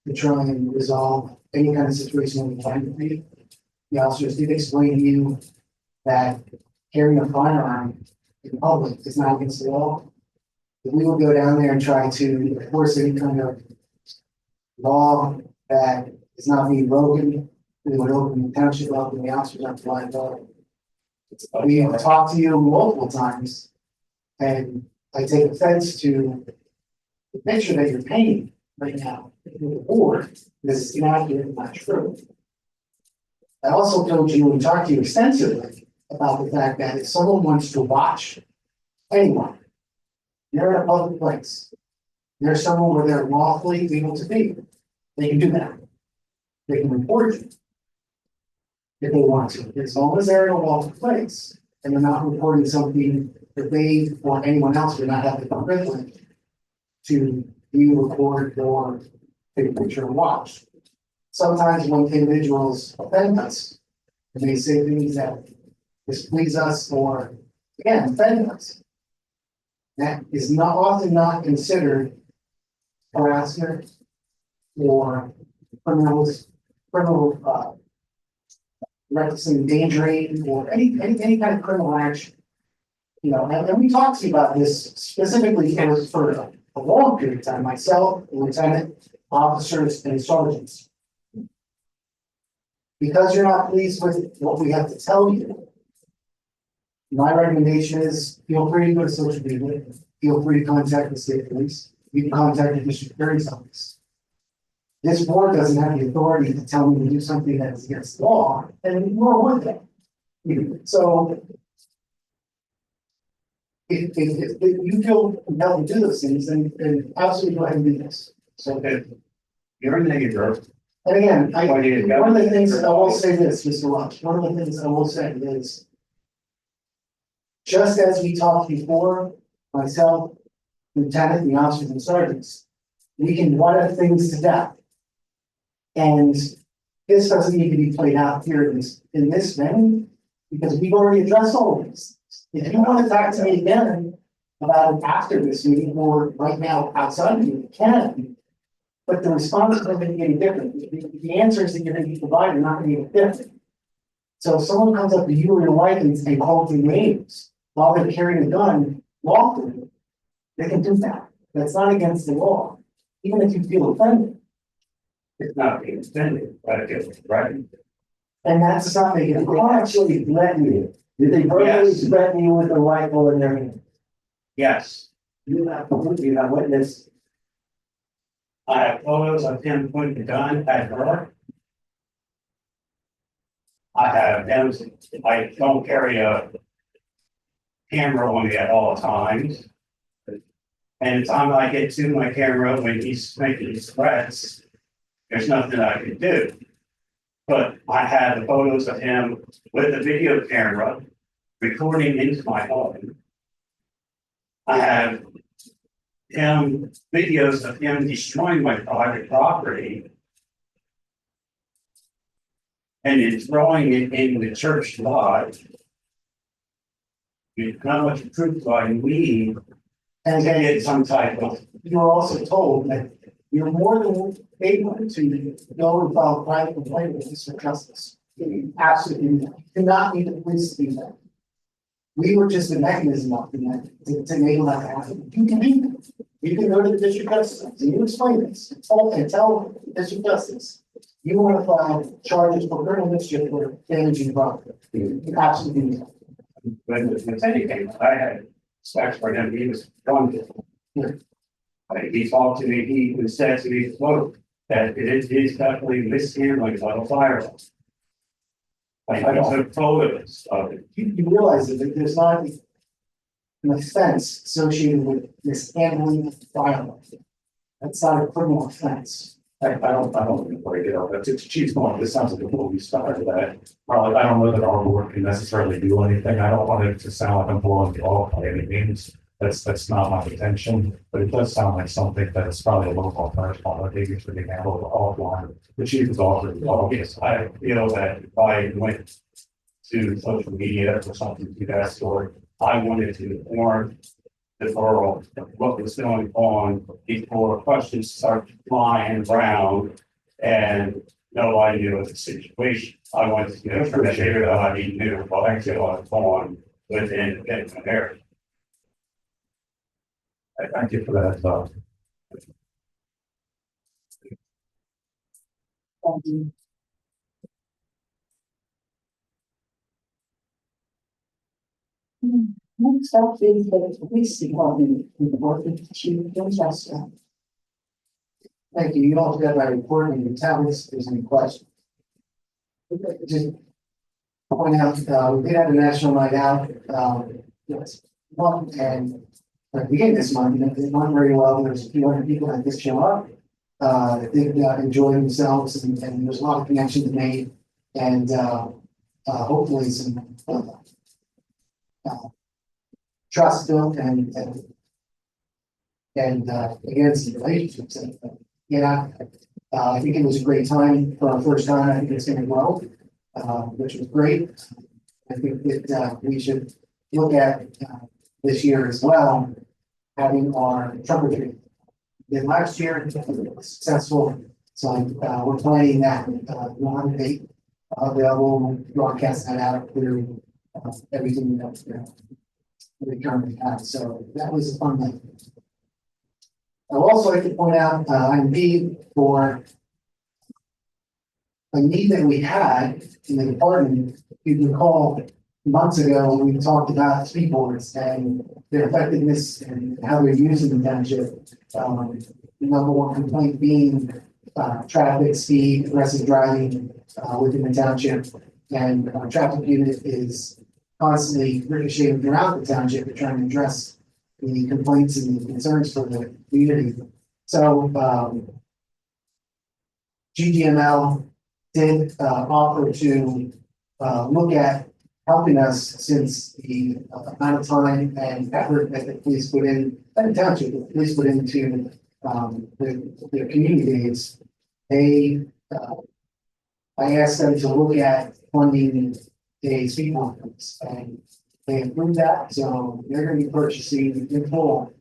Speaker 5: to try and resolve any kind of situation that we can to be. The officers did explain to you that carrying a firearm in public is not against the law. If we will go down there and try to enforce any kind of law that is not being broken, we would open the township up and the officers have to find out. We have talked to you multiple times, and I take offense to the picture that you're painting right now with the board. This is inaccurate and not true. I also told you and talked to you extensively about the fact that if someone wants to watch anyone, you're in a public place, there's someone where they're lawfully able to be, they can do that. They can report you if they want to, as long as they're in a lawful place and they're not reporting something that they or anyone else would not have the privilege to view, record, or take a picture and watch. Sometimes when individuals offend us, and they say things that displease us or, again, offend us, that is not often not considered harassment or criminal reckless endangering or any kind of criminal action. You know, and we talked to you about this specifically for a long period of time, myself, lieutenant, officers, and sergeants. Because you're not pleased with what we have to tell you, my recommendation is feel free to go to social media, feel free to contact the state police, you can contact the district attorney's office. This board doesn't have the authority to tell me to do something that is against the law, and nor would they. So if you feel compelled to do those things, then absolutely go ahead and do this.
Speaker 4: So if you're in the
Speaker 5: And again, one of the things I will say this, Mr. Welch, one of the things I will say is, just as we talked before, myself, lieutenant, the officers and sergeants, we can water things to death. And this doesn't need to be played out here in this venue, because we've already addressed all of this. If you want to talk to me again about it after this meeting or right now outside of you, can. But the response is going to be any different. The answers that you're going to be provided are not going to be different. So if someone comes up to you or your wife and calls you names while they're carrying a gun lawfully, they can do that. That's not against the law, even if you feel offended.
Speaker 4: It's not being offended, but it's right.
Speaker 5: And that's not making it.
Speaker 8: They actually threaten you. Did they verbally
Speaker 4: Yes.
Speaker 8: threaten you with a rifle in their hand?
Speaker 4: Yes,
Speaker 8: You have witness.
Speaker 4: I have photos of him pointing the gun at her. I have them, I don't carry a camera on me at all times. And the time I get to my camera when he's making his threats, there's nothing I can do. But I have the photos of him with a video camera recording into my home. I have videos of him destroying my private property. And then throwing it in the church lot. How much proof do I need
Speaker 3: And
Speaker 4: to
Speaker 3: again,
Speaker 4: get some type of,
Speaker 8: You were also told that you're more than able to go and file a private complaint with Mr. Justice. You absolutely cannot need the police to do that. We were just a mechanism of that to enable that to happen. You can do that. You can go to the district justice and you explain this and tell the district justice. You want to file charges for criminal mischief for damaging property. You absolutely do that.
Speaker 4: when the any came, I had specs for him, he was wonderful. He talked to me, he was said to me, quote, that it is definitely mishandling of a firearm. Like, I took photos of it.
Speaker 8: You realize that there's not an offense associated with mishandling of firearms. That's not a criminal offense.
Speaker 4: I don't break it up, it's chief point, this sounds like a movie star that, probably, I don't know that our board can necessarily do anything, I don't want it to sound like I'm blowing the off by any means. That's not my intention, but it does sound like something that is probably a little more personal, that maybe should be handled offline. The chief is already obvious, I feel that if I went to social media or something to that sort, I wanted to inform the borough of what was going on before questions start flying around and no idea of the situation. I wanted to make sure that everybody knew what actually was going on within the area. I thank you for that,
Speaker 7: Next up is the police department report with Chief Winchester.
Speaker 8: Thank you. You all got my report and you tell us if there's any questions. Just point out, we did have a national night out, yes, one and at the beginning of this month, it went very well. There's a few hundred people that just show up. That did enjoy themselves and there's a lot of connections made and hopefully some trust built and again, some relationships. I think it was a great time for our first time. I think it's going to grow, which was great. I think that we should look at this year as well, having our trunk or treat. Then last year, it was successful. So we're planning that we'll have a date available, broadcast that out through everything that we currently have. So that was a fun night. I would also like to point out, I'm paid for a need that we had in the department. If you recall, months ago, we talked about speed boards and their effectiveness and how they're used in the township. The number one complaint being traffic, speed, aggressive driving within the township. And our traffic unit is constantly ricocheting throughout the township to try and address the complaints and the concerns for the community. So GGML did offer to look at helping us since the amount of time and effort that the police put in, and the township, the police put into their community days. They, I asked them to look at funding a speed conference and they approved that. So they're going to be purchasing in full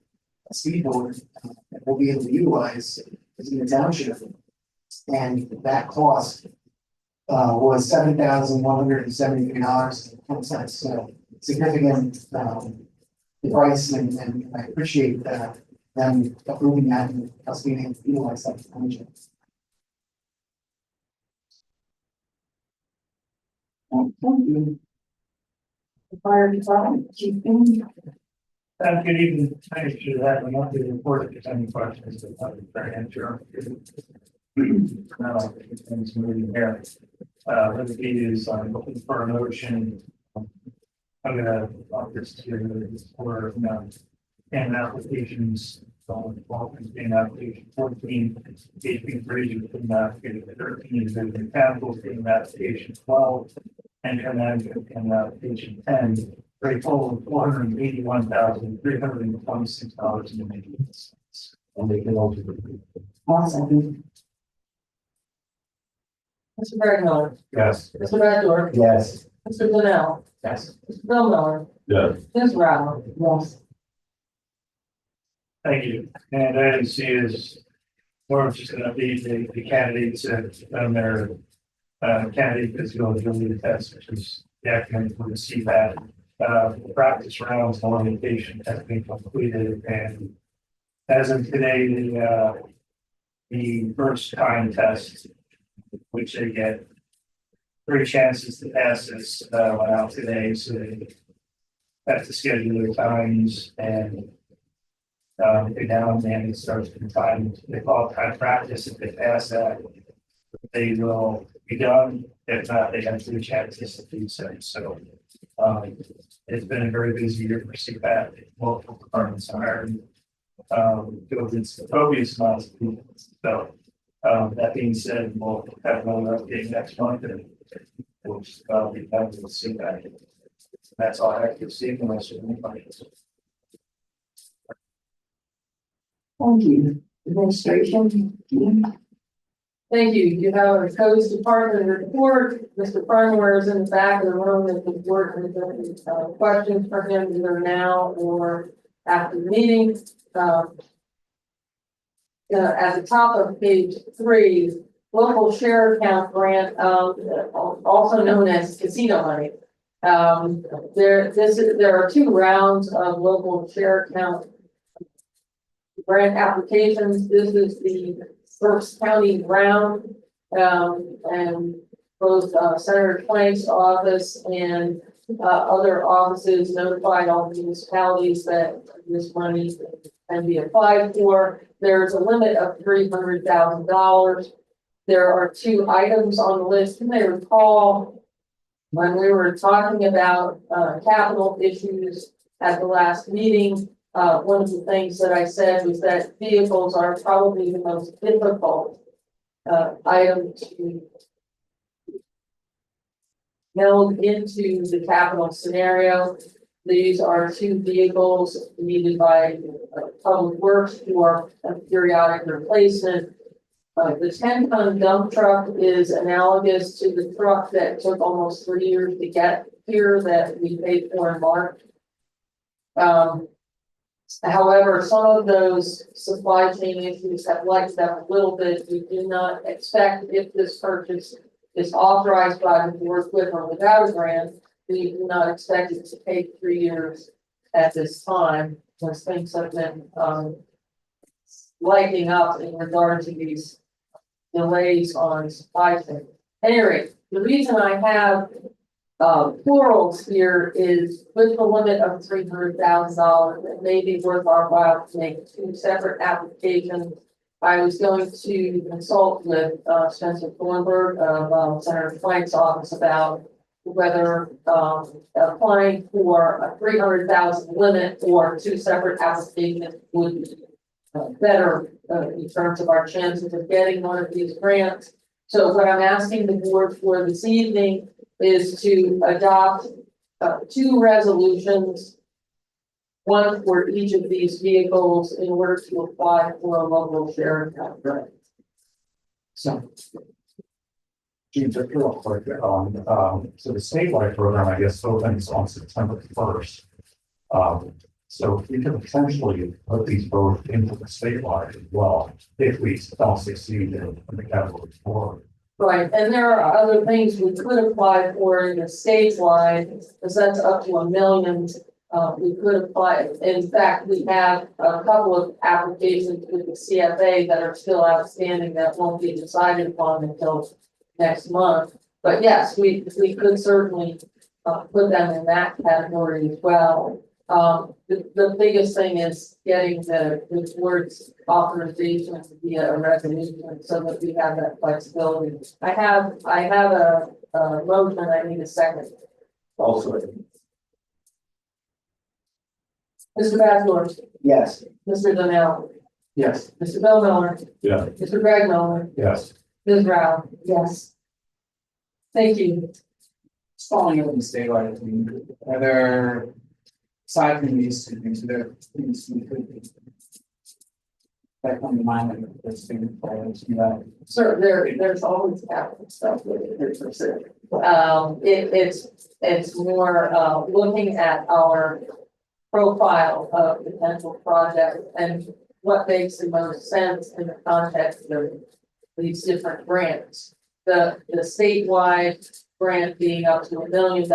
Speaker 8: a speed board that we'll be able to utilize in the township. And that cost was $7,173.20. So significant price, and I appreciate them approving that and us being able to utilize that township.
Speaker 7: Thank you. The fire department, Chief Winchester.
Speaker 9: Good evening. I should have an updated report if there's any questions that I would try to answer. Things moving here. What it is, I'm looking for a motion. I'm gonna this to for and applications. In application 14, HP Bridge in application 13, and capital in application 12, and then in application 10, for a total of $481,326.88. I'll make it all to
Speaker 7: Awesome.
Speaker 1: Mr. Bragg.
Speaker 4: yes.
Speaker 1: Mr. Bador.
Speaker 8: Yes.
Speaker 1: Mr. Linnell.
Speaker 4: Yes.
Speaker 1: Mr. Bill Miller.
Speaker 4: Yes.
Speaker 1: Ms. Rattle.
Speaker 7: Yes.
Speaker 9: Thank you. And item C is more of just gonna be the candidates and their candidate physical test, which is the acronym for the CPAT. The practice rounds orientation has been completed, and as of today, the first time test, which they get 3 chances to pass this, went out today, so they have to schedule their times and go down and it starts the time, they call it time practice. If they pass that, they will be done. If not, they have 3 chances to do so. So it's been a very busy year for CPAT. Multiple departments are hiring. It's copious amounts of people. So that being said, we'll have another update next month and we'll just be done with CPAT. That's all I have to see unless you have any questions.
Speaker 7: Thank you. Administration.
Speaker 1: Thank you. You have a codes department report. Mr. Farnware is in the back of the room. If the board has any questions for him, either now or after the meeting. At the top of page 3, local share account grant, also known as casino money. There are 2 rounds of local share account grant applications. This is the first county round, and both Senator Plank's office and other offices notified all municipalities that this money can be applied for. There's a limit of $300,000. There are 2 items on the list. You may recall when we were talking about capital issues at the last meeting. One of the things that I said was that vehicles are probably the most difficult item to meld into the capital scenario. These are 2 vehicles needed by Public Works for a periodic replacement. The 10-ton dump truck is analogous to the truck that took almost 3 years to get here that we paid for in March. However, some of those supply chain issues have lightened up a little bit. We do not expect, if this purchase is authorized by the board with or without a grant, we do not expect it to take 3 years at this time, because things have been lightening up in regard to these delays on supply chain. At any rate, the reason I have plurals here is with the limit of $300,000, it may be worth our while to make 2 separate applications. I was going to consult with Spencer Thornburg of Senator Plank's office about whether applying for a $300,000 limit or 2 separate applications would be better in terms of our chances of getting one of these grants. So what I'm asking the board for this evening is to adopt 2 resolutions, one for each of these vehicles in order to apply for a local share account grant.
Speaker 4: So. Gene, just real quick, so the statewide program, I guess, opens on September 1st. So we could potentially put these both into the statewide as well, if we don't succeed in the capital report.
Speaker 1: Right, and there are other things we could apply for in the statewide, because that's up to $1 million. We could apply, in fact, we have a couple of applications with the CFA that are still outstanding that won't be decided upon until next month. But yes, we could certainly put them in that category as well. The biggest thing is getting the board's authorization via a resolution so that we have that flexibility. I have a motion, I need a second.
Speaker 5: Also,
Speaker 1: Mr. Bassler,
Speaker 5: yes.
Speaker 1: Mr. Donnell,
Speaker 5: Yes.
Speaker 1: Mr. Bill Miller,
Speaker 4: Yeah.
Speaker 1: Mr. Greg Miller,
Speaker 4: Yes.
Speaker 1: Ms. Rao, yes. Thank you.
Speaker 2: Just following up on the statewide, I mean, are there, aside from these 2 things, are there things we could that come to mind that there's things that
Speaker 1: Sir, there's always capital stuff with it, there's for sure. It's more looking at our profile of potential project and what makes the most sense in the context of these different grants. The statewide grant being up to $1 million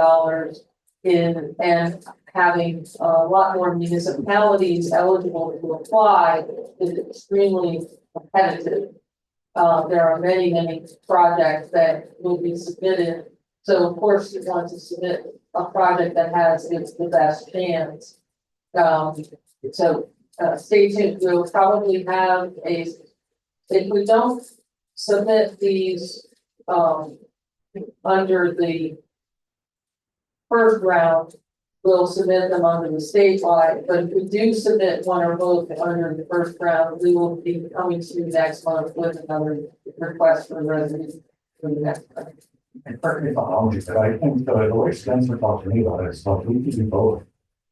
Speaker 1: and having a lot more municipalities eligible to apply is extremely competitive. There are many projects that will be submitted. So of course you want to submit a project that has the best chance. Stay tuned. We'll probably have if we don't submit these, under the first round, we'll submit them under the statewide, but if we do submit one or both under the first round, we will be coming to you next month with another request for resolution for the next round.
Speaker 4: And correct me if I'm wrong, but I think the way Spencer talked to me about it is like we can do both.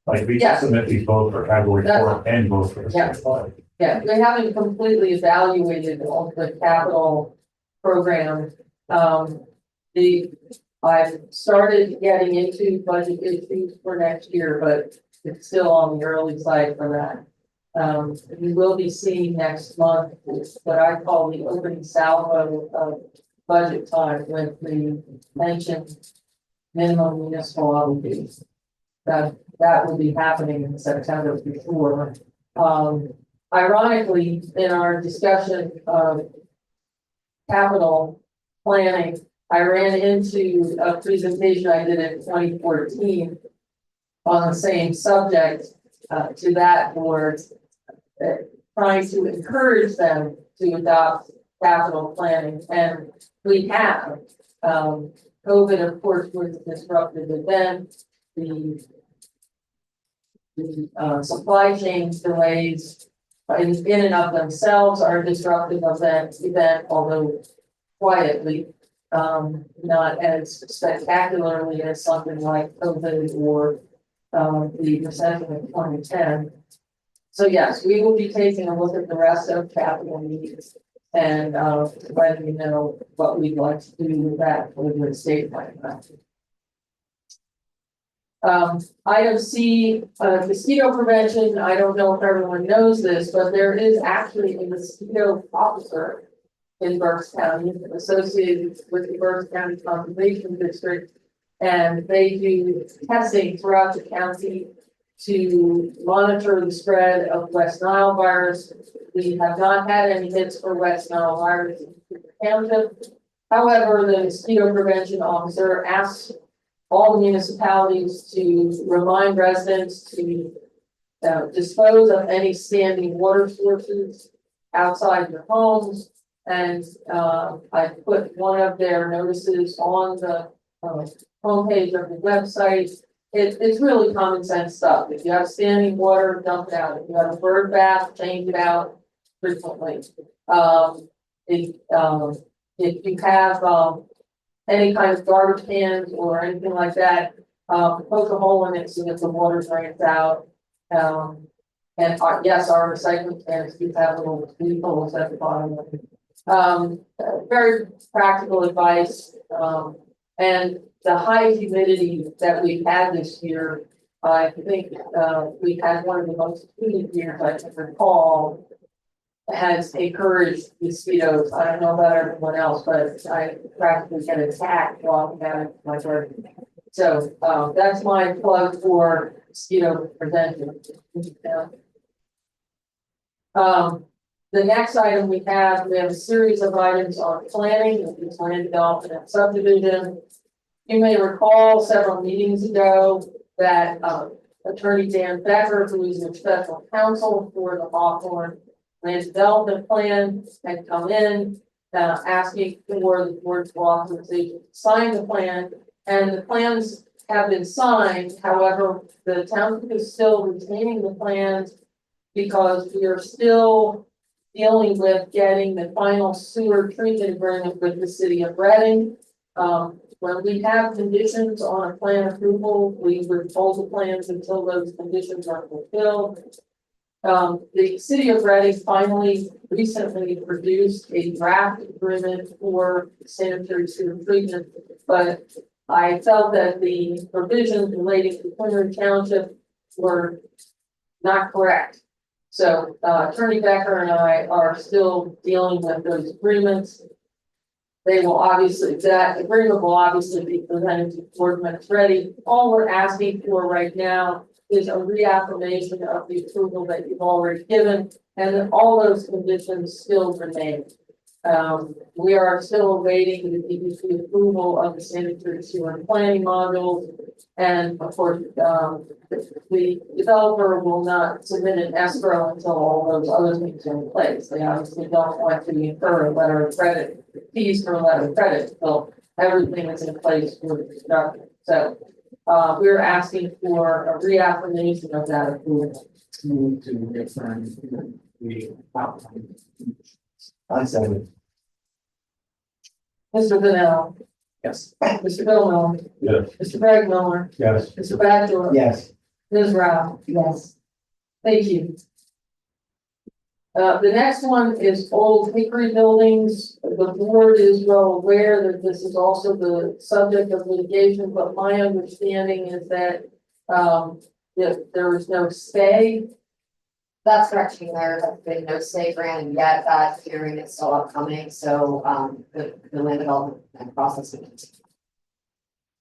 Speaker 4: Like we can
Speaker 1: Yes.
Speaker 4: submit these both for category
Speaker 1: That's-
Speaker 4: 4 and both for the
Speaker 1: Yeah.
Speaker 4: statewide.
Speaker 1: Yeah, they haven't completely evaluated all the capital program. I've started getting into budget issues for next year, but it's still on the early side for that. We will be seeing next month what I call the opening salvo of budget time with the mentioned minimum municipal obligations. That will be happening in September before. Ironically, in our discussion of capital planning, I ran into a presentation I did in 2014 on the same subject to that board, trying to encourage them to adopt capital planning, and we have. COVID, of course, was a disruptive event. The supply chain delays in and of themselves are a disruptive event, although quietly, not as spectacularly as something like COVID or the recession of 2010. So yes, we will be taking a look at the rest of capital needs and letting you know what we'd like to do with that for the state plan. Item C, mosquito prevention. I don't know if everyone knows this, but there is actually a mosquito officer in Berks County associated with the Berks County Conservation District. And they do testing throughout the county to monitor the spread of West Nile virus. We have not had any hits for West Nile virus in the township. However, the mosquito prevention officer asks all municipalities to remind residents to dispose of any standing water sources outside your homes. And I put one of their notices on the homepage of the website. It's really common sense stuff. If you have standing water, dump it out. If you have a bird bath, change it out frequently. If you have any kind of garbage cans or anything like that, poke a hole in it so that the water drains out. And yes, our recycling cans do have little holes at the bottom of it. Very practical advice. And the high humidity that we've had this year, I think we had one of the most humid years I can recall, has encouraged mosquitoes. I don't know about everyone else, but I practically get attacked walking out of my garden. So that's my plug for mosquito prevention. The next item we have a series of items on planning, which is land development and subdivision. You may recall several meetings ago that Attorney Dan Becker, who is the special counsel for the Hawthorne Land Development Plan, had come in asking for the board's authorization to sign the plan, and the plans have been signed. However, the township is still retaining the plans because we are still dealing with getting the final sewer treatment agreement with the city of Reading. When we have conditions on a plan approval, we withhold the plans until those conditions are fulfilled. The city of Reading finally recently produced a draft agreement for sanitary sewer treatment, but I felt that the provisions relating to Cumru Township were not correct. So, Attorney Becker and I are still dealing with those agreements. They will obviously, that agreement will obviously be presented to the board when it's ready. All we're asking for right now is a reaffirmation of the approval that you've already given, and that all those conditions still remain. We are still awaiting the DEC approval of the sanitary sewer and planning modules. And of course, the developer will not submit an escrow until all those other things are in place. They obviously don't want to incur a letter of credit, fees for a letter of credit until everything is in place for the construction. So, we're asking for a reaffirmation of that approval.
Speaker 2: Move to reaffirm the outcome.
Speaker 5: I said it.
Speaker 1: Mr. Vanel,
Speaker 2: Yes.
Speaker 1: Mr. Bill Miller,
Speaker 4: Yes.
Speaker 1: Mr. Greg Miller,
Speaker 4: Yes.
Speaker 1: Mr. Badger.
Speaker 5: Yes.
Speaker 1: Ms. Rao.
Speaker 7: Yes.
Speaker 1: Thank you. The next one is Old Hickory Buildings. The board is well aware that this is also the subject of litigation, but my understanding is that, that there is no stay.
Speaker 3: That's correct, there has been no stay granted yet, that hearing is still upcoming, so, the land development and process.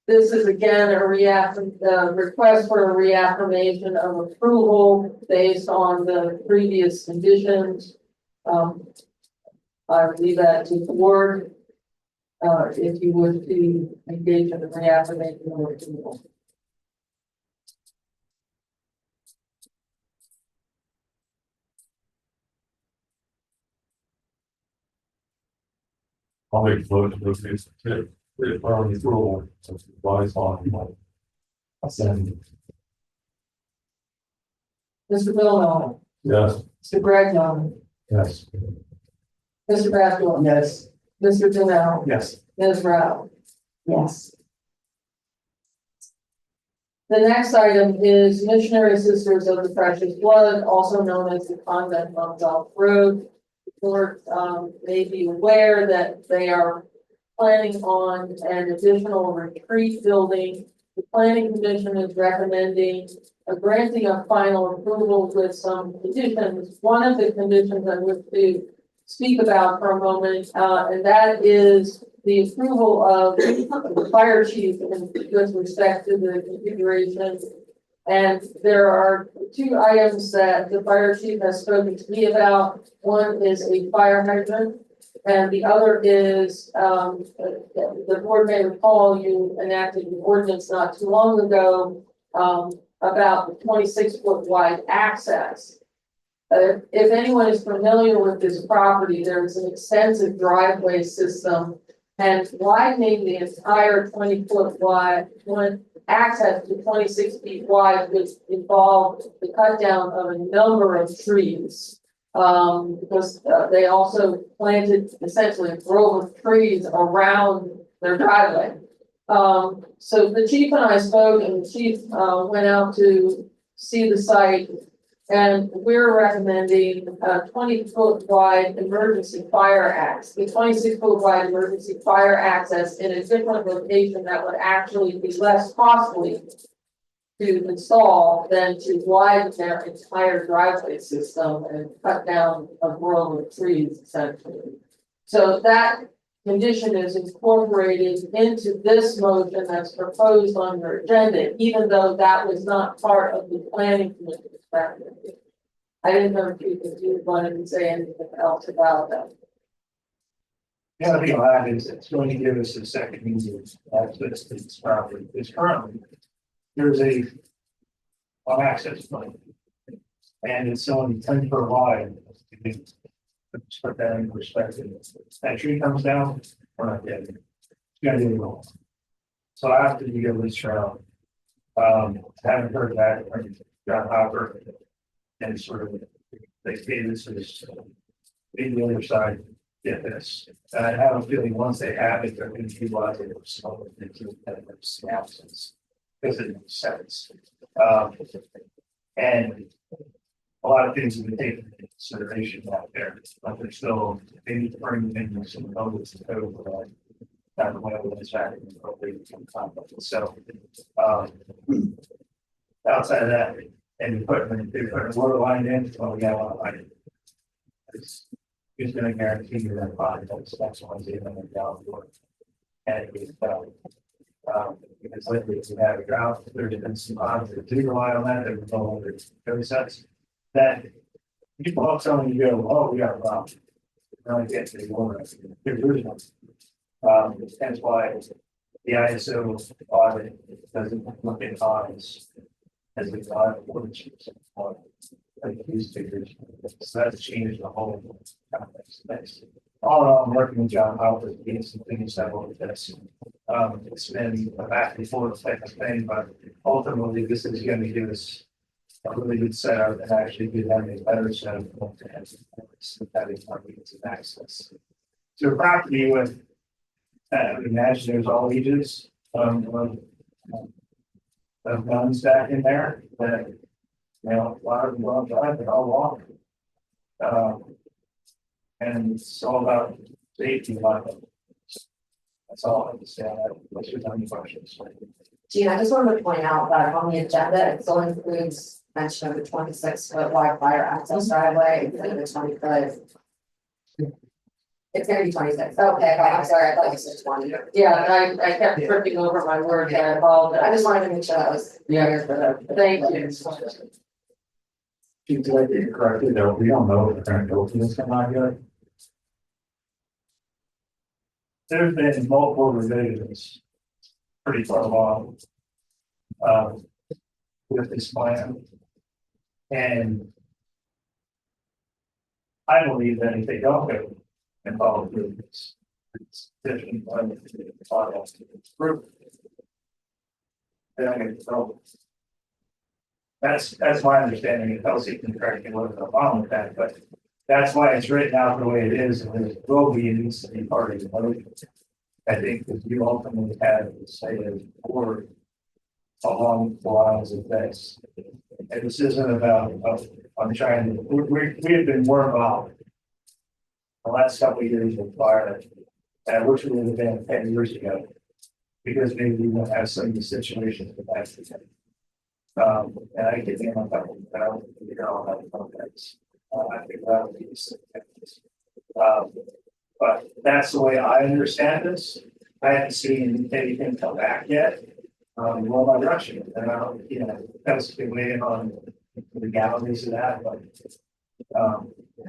Speaker 1: This is again a request for a reaffirmation of approval based on the previous conditions. I would leave that to the board. If you would to engage in the reaffirmation of approval.
Speaker 4: I'll make a motion to reaffirm the approval of the revised bond. I send.
Speaker 1: Mr. Bill Miller,
Speaker 4: Yes.
Speaker 1: Mr. Greg Miller,
Speaker 4: Yes.
Speaker 1: Mr. Badger,
Speaker 5: Yes.
Speaker 1: Mr. Janelle,
Speaker 2: Yes.
Speaker 1: Ms. Rao.
Speaker 7: Yes.
Speaker 1: The next item is Missionary Sisters of the Precious Blood, also known as the Convent on Gulf Road. The board may be aware that they are planning on an additional retreat building. The planning commission is recommending a granting of final approval with some conditions. One of the conditions I wish to speak about for a moment, and that is the approval of the fire chief with respect to the configuration. And there are two items that the fire chief has spoken to me about. One is a fire hydrant, and the other is, the board may recall you enacted an ordinance not too long ago, about the 26-foot wide access. If anyone is familiar with this property, there's an extensive driveway system, and widening the entire 20-foot wide access to 26 feet wide would involve the cut down of a number of trees. Because they also planted essentially a grove of trees around their driveway. So the chief and I spoke, and the chief went out to see the site, and we're recommending a 20-foot wide emergency fire access, the 26-foot wide emergency fire access in a different location that would actually be less costly to install than to widen their entire driveway system and cut down a grove of trees essentially. So that condition is incorporated into this motion that's proposed on your agenda, even though that was not part of the planning commission perspective. I didn't know if you wanted to say anything else about that.
Speaker 9: The other thing I'll add is it's going to give us a second means of access to this property. Because currently, there's a access point. And it's only 10 foot wide. Let's put that in perspective. That tree comes down, we're not getting it. It's gonna do it wrong. So after you go this route, haven't heard back from John Hopper. And sort of, they say this is being the other side, get this. And I have a feeling once they have it, they're going to utilize it for some of the things that have absence. Because it makes sense. And a lot of things have been taken into consideration out there, but they're still, they need to bring in some notice to code. Not the way it's happening, probably some conflict. So, outside of that, And they put a water line in, oh, yeah, well, who's gonna guarantee you that that's one's even down the road? And it's, because lately we had a drought, there's been some odds that do rely on that, there's no longer 30 cents. That people all telling you, go, oh, we got a problem. Really get to the water, they're losing them. That's why the ISO audit doesn't look at odds as we got water chiefs. Like these figures, so that's changed the whole context. Thanks. All in all, I'm working with John Howard, getting some things that will this. It's been a back and forth type of thing, but ultimately this is going to give us a really good setup and actually give them a better set of synthetic markets and access. So a property with, imagine there's all ages of guns back in there that, you know, a lot of them don't drive, they all walk. And it's all about safety, that's all I have to say. What's your time questions?
Speaker 3: Gene, I just wanted to point out that on the agenda, it still includes mention of the 26-foot wide fire access driveway instead of the 20-foot. It's gonna be 26. Okay, I'm sorry, I thought you said 20.
Speaker 1: Yeah, I kept tripping over my words, I apologize.
Speaker 3: I just wanted to make sure that was.
Speaker 1: Thank you.
Speaker 4: Did I get it correctly, though, we don't know if they're gonna go for this or not yet?
Speaker 9: There's been multiple revisions pretty far along with this plan. And I believe that if they don't go and follow through this, it's different by the product group. Then I'm going to trouble. That's my understanding, and Kelsey can correct me whether I'm wrong with that, but that's why it's written out the way it is, and it will be, it needs to be part of the motion. I think that you ultimately have to say it or along the lines of this. And this isn't about, I'm trying to, we have been more involved the last couple of years with fire, and I wish we would have been 10 years ago, because maybe we won't have some of the situations with that. And I get in on that, I don't figure out how to context. I think that would be but that's the way I understand this. I haven't seen anything come back yet. Well, my rushing, and I don't, you know, that's been waiting on the legalities of that, but.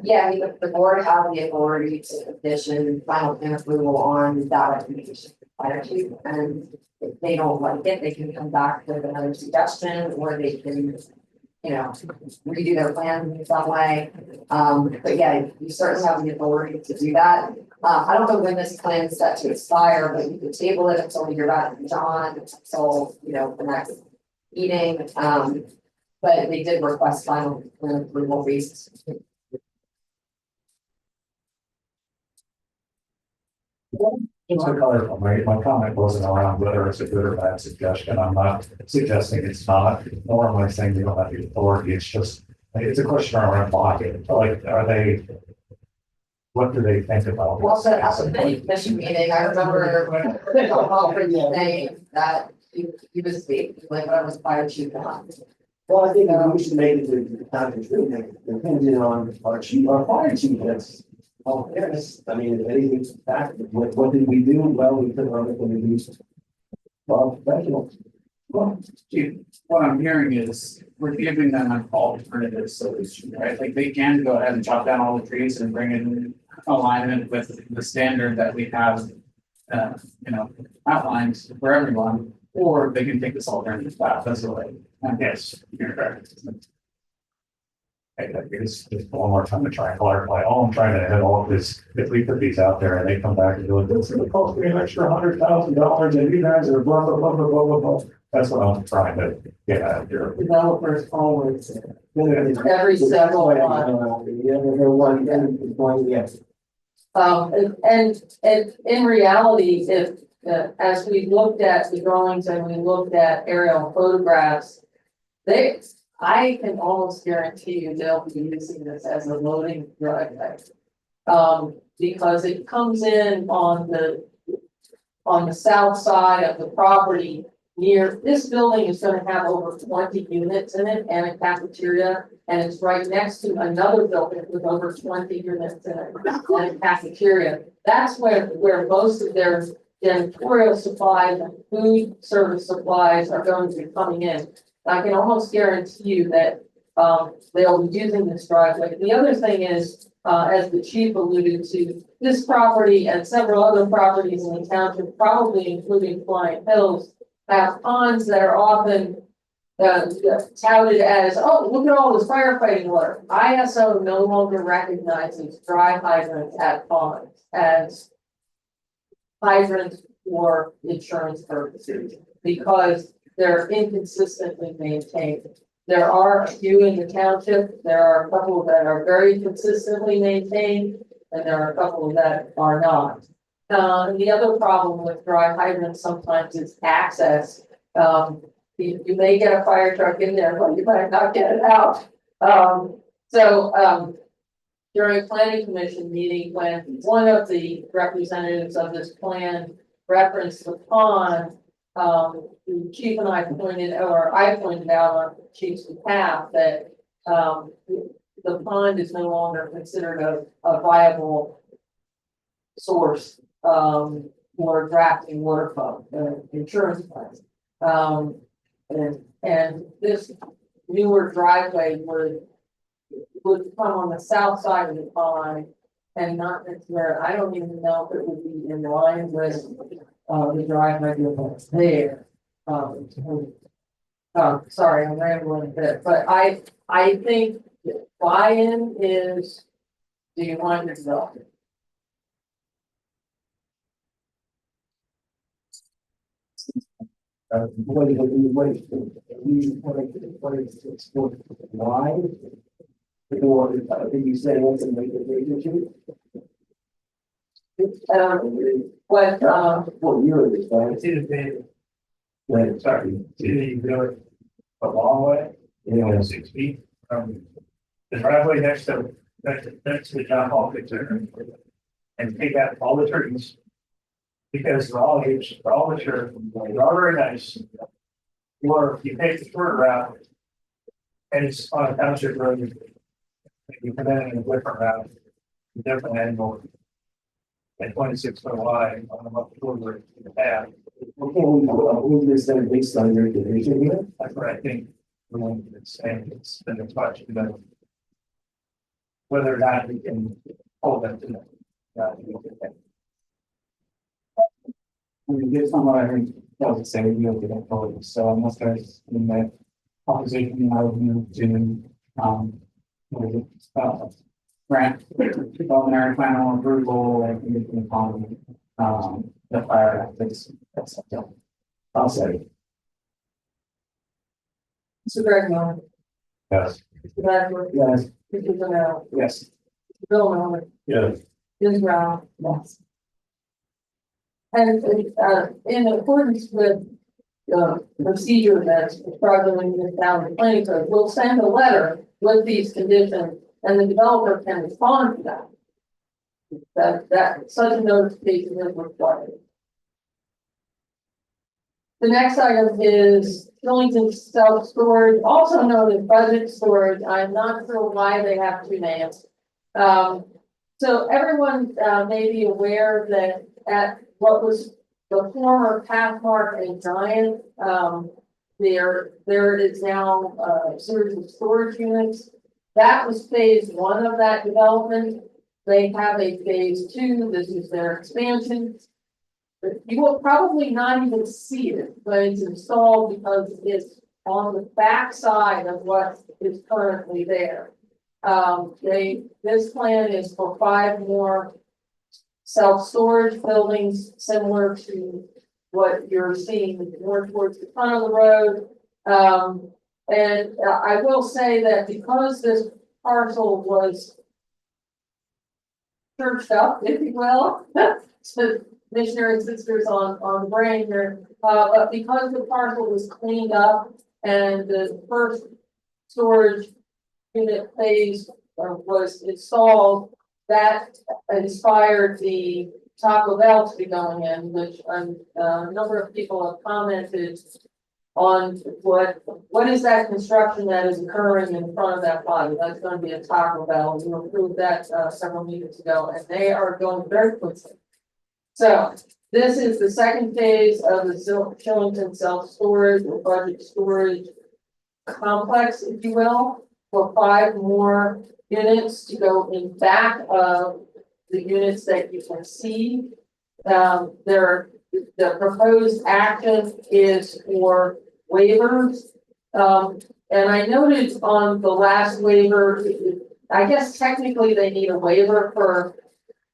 Speaker 3: Yeah, the board has the authority to petition final plan approval on that recommendation. Fire chief, and if they don't like it, they can come back with another suggestion, or they can, you know, redo their plan in some way. But yeah, you certainly have the authority to do that. I don't know when this plan is set to expire, but you could table it until we hear back from John, until, you know, the next meeting. But they did request final plan approval based.
Speaker 4: Just to clarify, my comment wasn't around whether it's a good or bad suggestion. I'm not suggesting it's not, nor am I saying you don't have the authority. It's just, it's a question around pocket. Like, are they, what do they think about this?
Speaker 3: Well, so at the planning commission meeting, I remember saying that he was like, I was fire chief on.
Speaker 5: Well, I think we should make it the time depending on our chief, our fire chief, that's all fairness. I mean, if anything's back, what did we do? Well, we took on it when we used. Well, professional.
Speaker 2: Well, gee, what I'm hearing is we're giving them an alternative solution, right? Like they can go ahead and chop down all the trees and bring in alignment with the standard that we have, you know, outlined for everyone, or they can take this alternative path. That's the way. Yes, you're correct.
Speaker 4: It's one more time to try and clarify. All I'm trying to hit off is if we put these out there and they come back and go, this is going to cost me an extra $100,000 and you guys are blah, blah, blah, blah, blah, blah, blah. That's what I'm trying to get out of here.
Speaker 5: Developers always.
Speaker 1: Every several
Speaker 5: Yes.
Speaker 1: And in reality, if, as we looked at the drawings and we looked at aerial photographs, I can almost guarantee you they'll be using this as a loading driveway. Because it comes in on the south side of the property this building is gonna have over 20 units in it and a cafeteria. And it's right next to another building with over 20 units in it and a cafeteria. That's where most of their janitorial supplies and food service supplies are going to be coming in. I can almost guarantee you that, they'll be using this driveway. The other thing is, as the chief alluded to, this property and several other properties in the township, probably including Flying Hills, have ponds that are often touted as, oh, look at all this firefighting water. ISO no longer recognizes dry hydrants at ponds as hydrants for insurance purposes because they're inconsistently maintained. There are a few in the township. There are a couple that are very consistently maintained, and there are a couple that are not. And the other problem with dry hydrants sometimes is access. You may get a fire truck in there, but you might not get it out. During a planning commission meeting, when one of the representatives of this plan referenced the pond, the chief and I pointed out on the chief's behalf that the pond is no longer considered a viable source for drafting water fund, insurance funds. And this newer driveway would come on the south side of the pond and not where, I don't even know if it would be in line with the driveway that's there. Sorry, I'm rambling a bit, but I think buy-in is, do you want to develop it?
Speaker 5: What is why? Or did you say what's in the what year is this, right?
Speaker 9: It's either they,
Speaker 5: When,
Speaker 9: sorry, it's either you do it a long way,
Speaker 5: you know,
Speaker 9: 6 feet, the driveway next to the John Hall picture. And take out all the trees. Because they're all huge, they're all mature, they're all very nice. Or you take the short route. And it's on a township road. You come in a different route, different angle. At 26 foot wide on the left shoulder of the path.
Speaker 5: okay, we this then based on your division here?
Speaker 9: That's what I think. The one that's saying it's been a touch, but. Whether or not we can hold them to that.
Speaker 2: I mean, based on what I heard, that was say, you'll get that forward, so unless there's in the opposition, I would move to, what is it, grant preliminary final approval, and you can follow, the fire act, that's,
Speaker 5: I'll say.
Speaker 1: Mr. Gregg,
Speaker 4: Yes.
Speaker 1: Mr. Bradford,
Speaker 5: Yes.
Speaker 1: Mr. Canal,
Speaker 2: yes.
Speaker 1: Bill Miller,
Speaker 4: Yes.
Speaker 1: Ms. Brown, yes. And in accordance with the procedure that's prescribed in the town planning code, we'll send a letter with these conditions and the developer can respond to that. That such a notification is required. The next item is Killington self-storage, also known as budget storage. I'm not sure why they have two names. So everyone may be aware that at what was the former Pathmark and Giant, there is now a series of storage units. That was phase one of that development. They have a phase two. This is their expansion. You will probably not even see it, but it's installed because it's on the back side of what is currently there. This plan is for 5 more self-storage buildings, similar to what you're seeing more towards the front of the road. And I will say that because this parcel was churched up, if you will, so missionary sisters on the brain here, but because the parcel was cleaned up and the first storage unit phase was installed, that inspired the Taco Bell to be going in, which a number of people have commented on what is that construction that is occurring in front of that body? That's gonna be a Taco Bell. We approved that several meetings ago, and they are going very quickly. So this is the second phase of the Shillington self-storage or budget storage complex, if you will, for 5 more units to go in back of the units that you can see. The proposed action is for waivers. And I noted on the last waiver, I guess technically they need a waiver for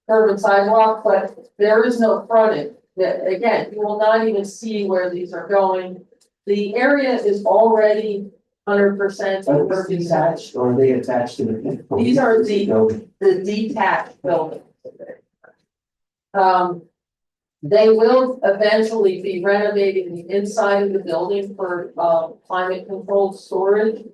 Speaker 1: curb and sidewalk, but there is no frontage. That, again, you will not even see where these are going. The area is already 100%.
Speaker 5: Are these detached or are they attached to the?
Speaker 1: These are the detached buildings. They will eventually be renovating the inside of the building for climate controlled storage.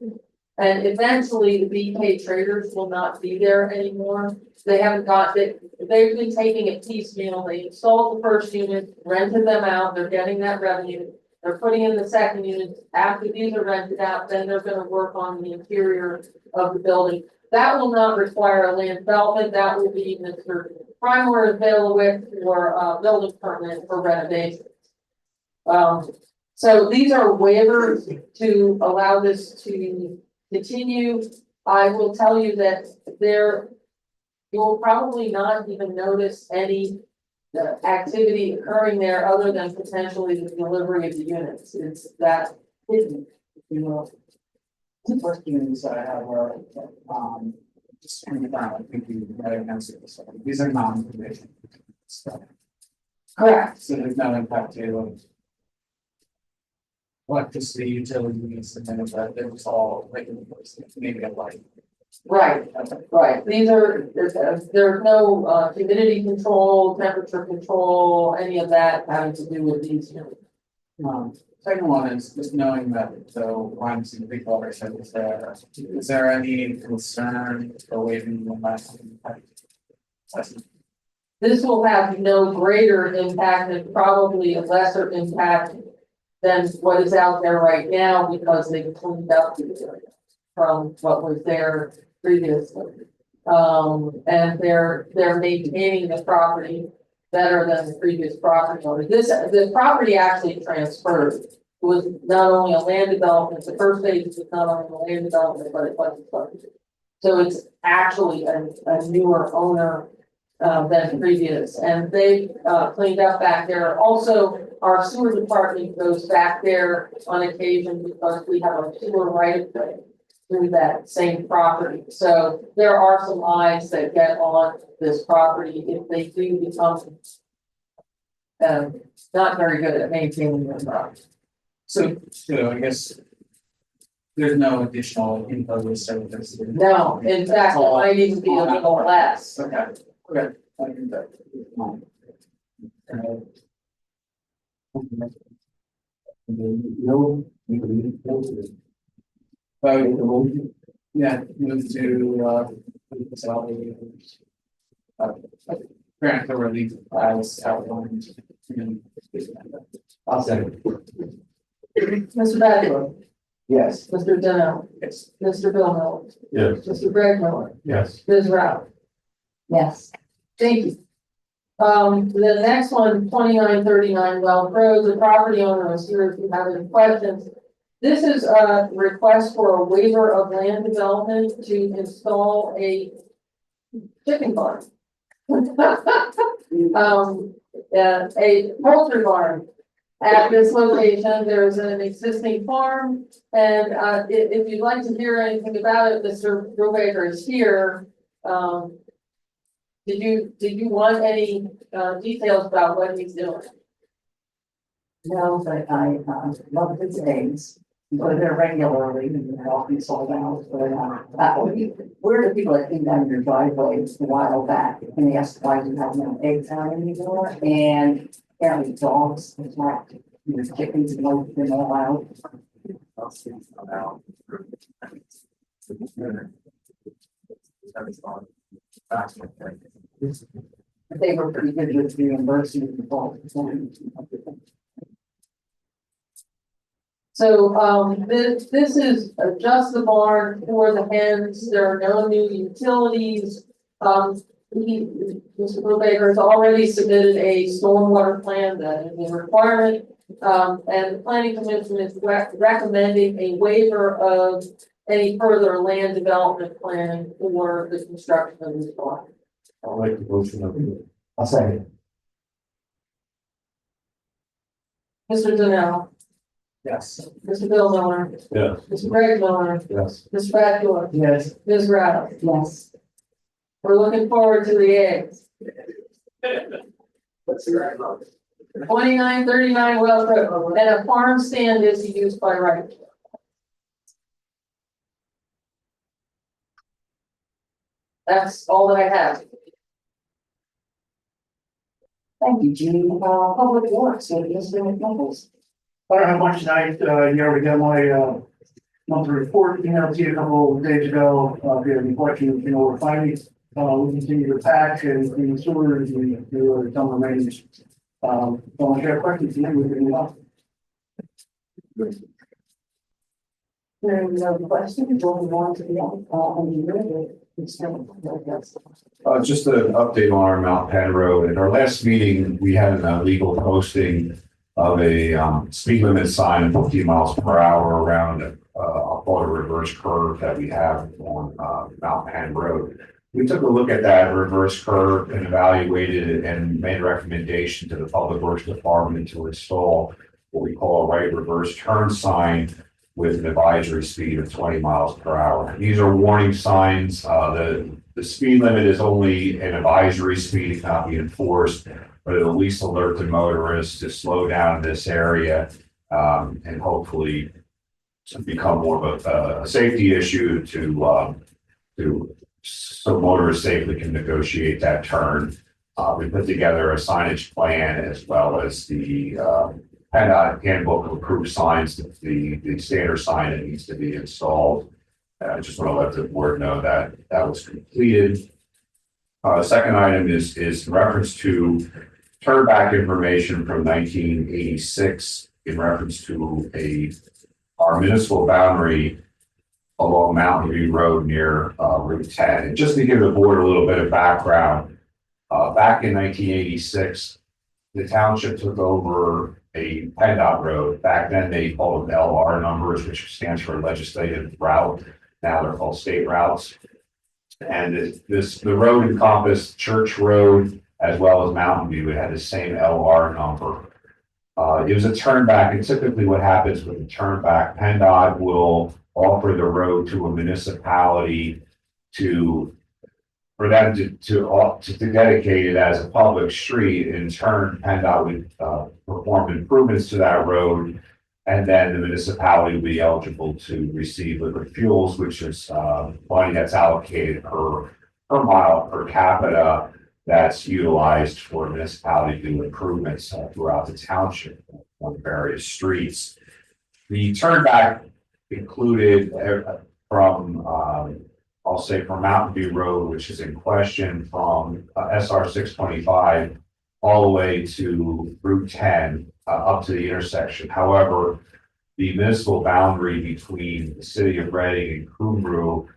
Speaker 1: And eventually the BK traders will not be there anymore. They haven't got it, they've been taking it piecemeal. They installed the first unit, rented them out, they're getting that revenue. They're putting in the second unit. After these are rented out, then they're gonna work on the interior of the building. That will not require a land development. That will be Mr. Primeware bailiwick or building permit for renovation. So these are waivers to allow this to continue. I will tell you that you will probably not even notice any activity occurring there other than potentially the delivery of the units. It's that hidden, if you will.
Speaker 2: The first units that I have are, just turning it down, I think you might have answered this, these are non-conditional.
Speaker 1: Correct.
Speaker 2: So there's no impact to electricity, utilities, and then if that, it was all regular, maybe a light.
Speaker 1: Right, right. These are, there's no humidity control, temperature control, any of that having to do with these units.
Speaker 2: Second one is just knowing that the lines in the big water shed is there any concern for waiving the last impact?
Speaker 1: This will have no greater impact and probably a lesser impact than what is out there right now because they've cleaned up the area from what was there previously. And they're maintaining the property better than the previous property owner. The property actually transferred. It was not only a land development, the first phase was not only a land development, but it was subdivision. So it's actually a newer owner than previous, and they cleaned up back there. Also, our sewer department goes back there on occasion because we have a sewer right of way through that same property. So there are some eyes that get on this property if they do become not very good at maintaining their property.
Speaker 2: So I guess there's no additional imposed services.
Speaker 1: No, in fact, it might even be a little less.
Speaker 2: Okay, okay. I think that.
Speaker 5: No, you can leave it.
Speaker 2: Yeah, move to grant the relief as outlined.
Speaker 5: I'll second.
Speaker 1: Mr. Badler,
Speaker 5: Yes.
Speaker 1: Mr. Deno,
Speaker 2: Yes.
Speaker 1: Mr. Bill Miller,
Speaker 4: Yes.
Speaker 1: Mr. Greg Miller,
Speaker 4: Yes.
Speaker 1: Ms. Rao.
Speaker 3: Yes.
Speaker 1: Thank you. The next one, 2939 Well Road, the property owner is here if you have any questions. This is a request for a waiver of land development to install a chicken barn. A poultry barn. At this location, there's an existing farm, and if you'd like to hear anything about it, Mr. Brubaker is here. Did you want any details about what he's doing?
Speaker 7: No, but I love his eggs. Go there regularly and they're often sold out. But we're the people that came down your driveway a while back and they asked why you have no eggs out anymore. And apparently dogs attacked your chickens and most them all out. They were pretty good with reimbursing the bulk.
Speaker 1: So, this is just the barn for the hens, there are no new utilities. Mr. Brubaker has already submitted a stormwater plan that is a requirement. And the planning commission is recommending a waiver of any further land development plan for the construction of this barn.
Speaker 4: I'll make the motion of it.
Speaker 5: I'll say it.
Speaker 1: Mr. Donnell,
Speaker 5: Yes.
Speaker 1: Mr. Bill Miller,
Speaker 4: Yes.
Speaker 1: Mr. Greg Miller,
Speaker 4: Yes.
Speaker 1: Ms. Bradford,
Speaker 5: Yes.
Speaker 1: Ms. Rattle.
Speaker 7: Yes.
Speaker 1: We're looking forward to the eggs.
Speaker 5: What's the right number?
Speaker 1: 2939 Wells Road, and a farm stand is used by right. That's all that I have.
Speaker 7: Thank you, Jean. Public Works, so Mr. McNichols.
Speaker 8: I don't have much tonight, you already got my, monthly report, emailed to you a couple of days ago, if you have any questions, you know, we're finally, we continue to patch and clean sewers and do some remains. So if you have questions, then we can move on.
Speaker 7: There are no questions, we'll move on to the, engineer.
Speaker 10: Just an update on our Mount Penn Road. At our last meeting, we had a legal posting of a speed limit sign of 50 miles per hour around I'll call it a reverse curve that we have on Mount Penn Road. We took a look at that reverse curve and evaluated it and made a recommendation to the Public Works Department to install what we call a right reverse turn sign with an advisory speed of 20 miles per hour. These are warning signs. The speed limit is only an advisory speed, it cannot be enforced, but it'll at least alert the motorists to slow down in this area and hopefully to become more of a safety issue to so motorists safely can negotiate that turn. We put together a signage plan as well as the handbook of approved signs, the standard sign that needs to be installed. I just want to let the board know that that was completed. The second item is in reference to turnback information from 1986 in reference to our municipal boundary along Mountain View Road near Route 10. And just to give the board a little bit of background, back in 1986, the township took over a PennDOT road. Back then, they called them LR numbers, which stands for legislative route. Now they're called state routes. And the road encompassed Church Road as well as Mountain View. It had the same LR number. It was a turnback, and typically what happens with a turnback, PennDOT will offer the road to a municipality for them to dedicate it as a public street. In turn, PennDOT would perform improvements to that road, and then the municipality would be eligible to receive liquid fuels, which is money that's allocated per mile per capita that's utilized for municipality to do improvements throughout the township on various streets. The turnback included from I'll say from Mountain View Road, which is in question, from SR 625 all the way to Route 10 up to the intersection. However, the municipal boundary between the city of Reading and Cumru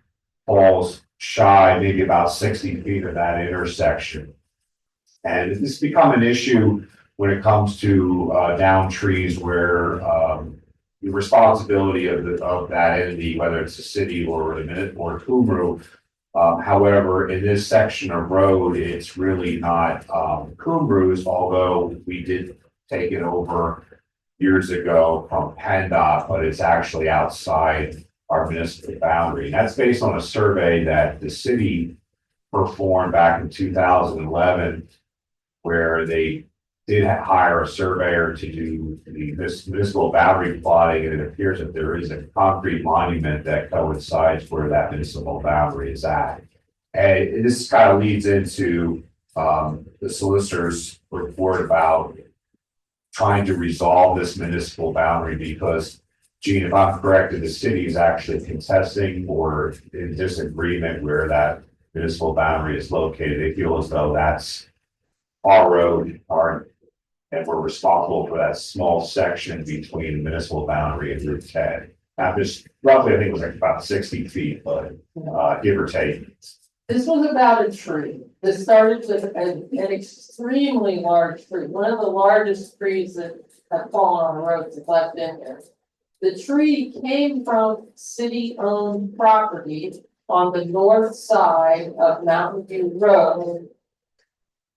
Speaker 10: falls shy, maybe about 60 feet of that intersection. And this has become an issue when it comes to down trees where the responsibility of that entity, whether it's the city or Cumru. However, in this section of road, it's really not Cumru's, although we did take it over years ago from PennDOT, but it's actually outside our municipal boundary. And that's based on a survey that the city performed back in 2011, where they did hire a surveyor to do the municipal boundary plotting, and it appears that there is a concrete monument that coincides where that municipal boundary is at. And this kind of leads into the solicitor's report about trying to resolve this municipal boundary, because, Gene, if I'm correct, the city is actually contesting or in disagreement where that municipal boundary is located, they feel as though that's our road, and we're responsible for that small section between the municipal boundary and Route 10. Now, just roughly, I think it was like about 60 feet, but give or take.
Speaker 1: This was about a tree. This started with an extremely large tree, one of the largest trees that have fallen on the road that's left in there. The tree came from city-owned property on the north side of Mountain View Road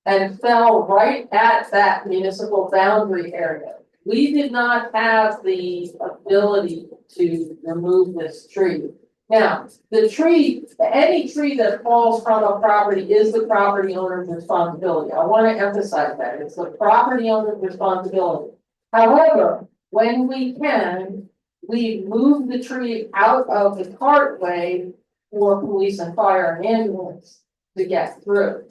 Speaker 1: and fell right at that municipal boundary area. We did not have the ability to remove this tree. Now, the tree, any tree that falls from a property is the property owner's responsibility. I want to emphasize that. It's the property owner's responsibility. However, when we can, we move the tree out of the cartway for police and fire and ambulance to get through.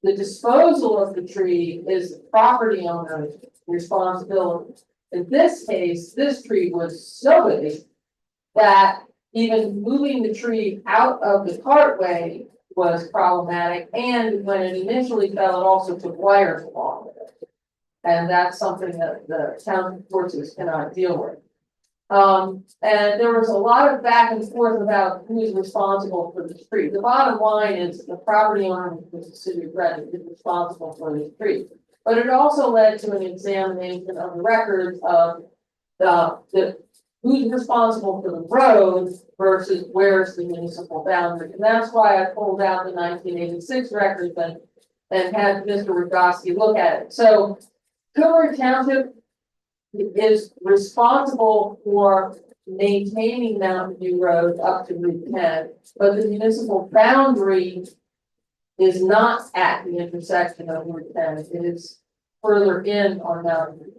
Speaker 1: The disposal of the tree is the property owner's responsibility. In this case, this tree was so big that even moving the tree out of the cartway was problematic, and when it initially fell, it also took wires along with it. And that's something that the town forces cannot deal with. And there was a lot of back and forth about who's responsible for the tree. The bottom line is the property owner, which is the city of Reading, is responsible for the tree. But it also led to an examination of the records of the who's responsible for the road versus where's the municipal boundary. And that's why I pulled out the 1986 records and had Mr. Rogowski look at it. So Cumru Township is responsible for maintaining Mountain View Road up to Route 10, but the municipal boundary is not at the intersection of Route 10. It is further in on Mountain View.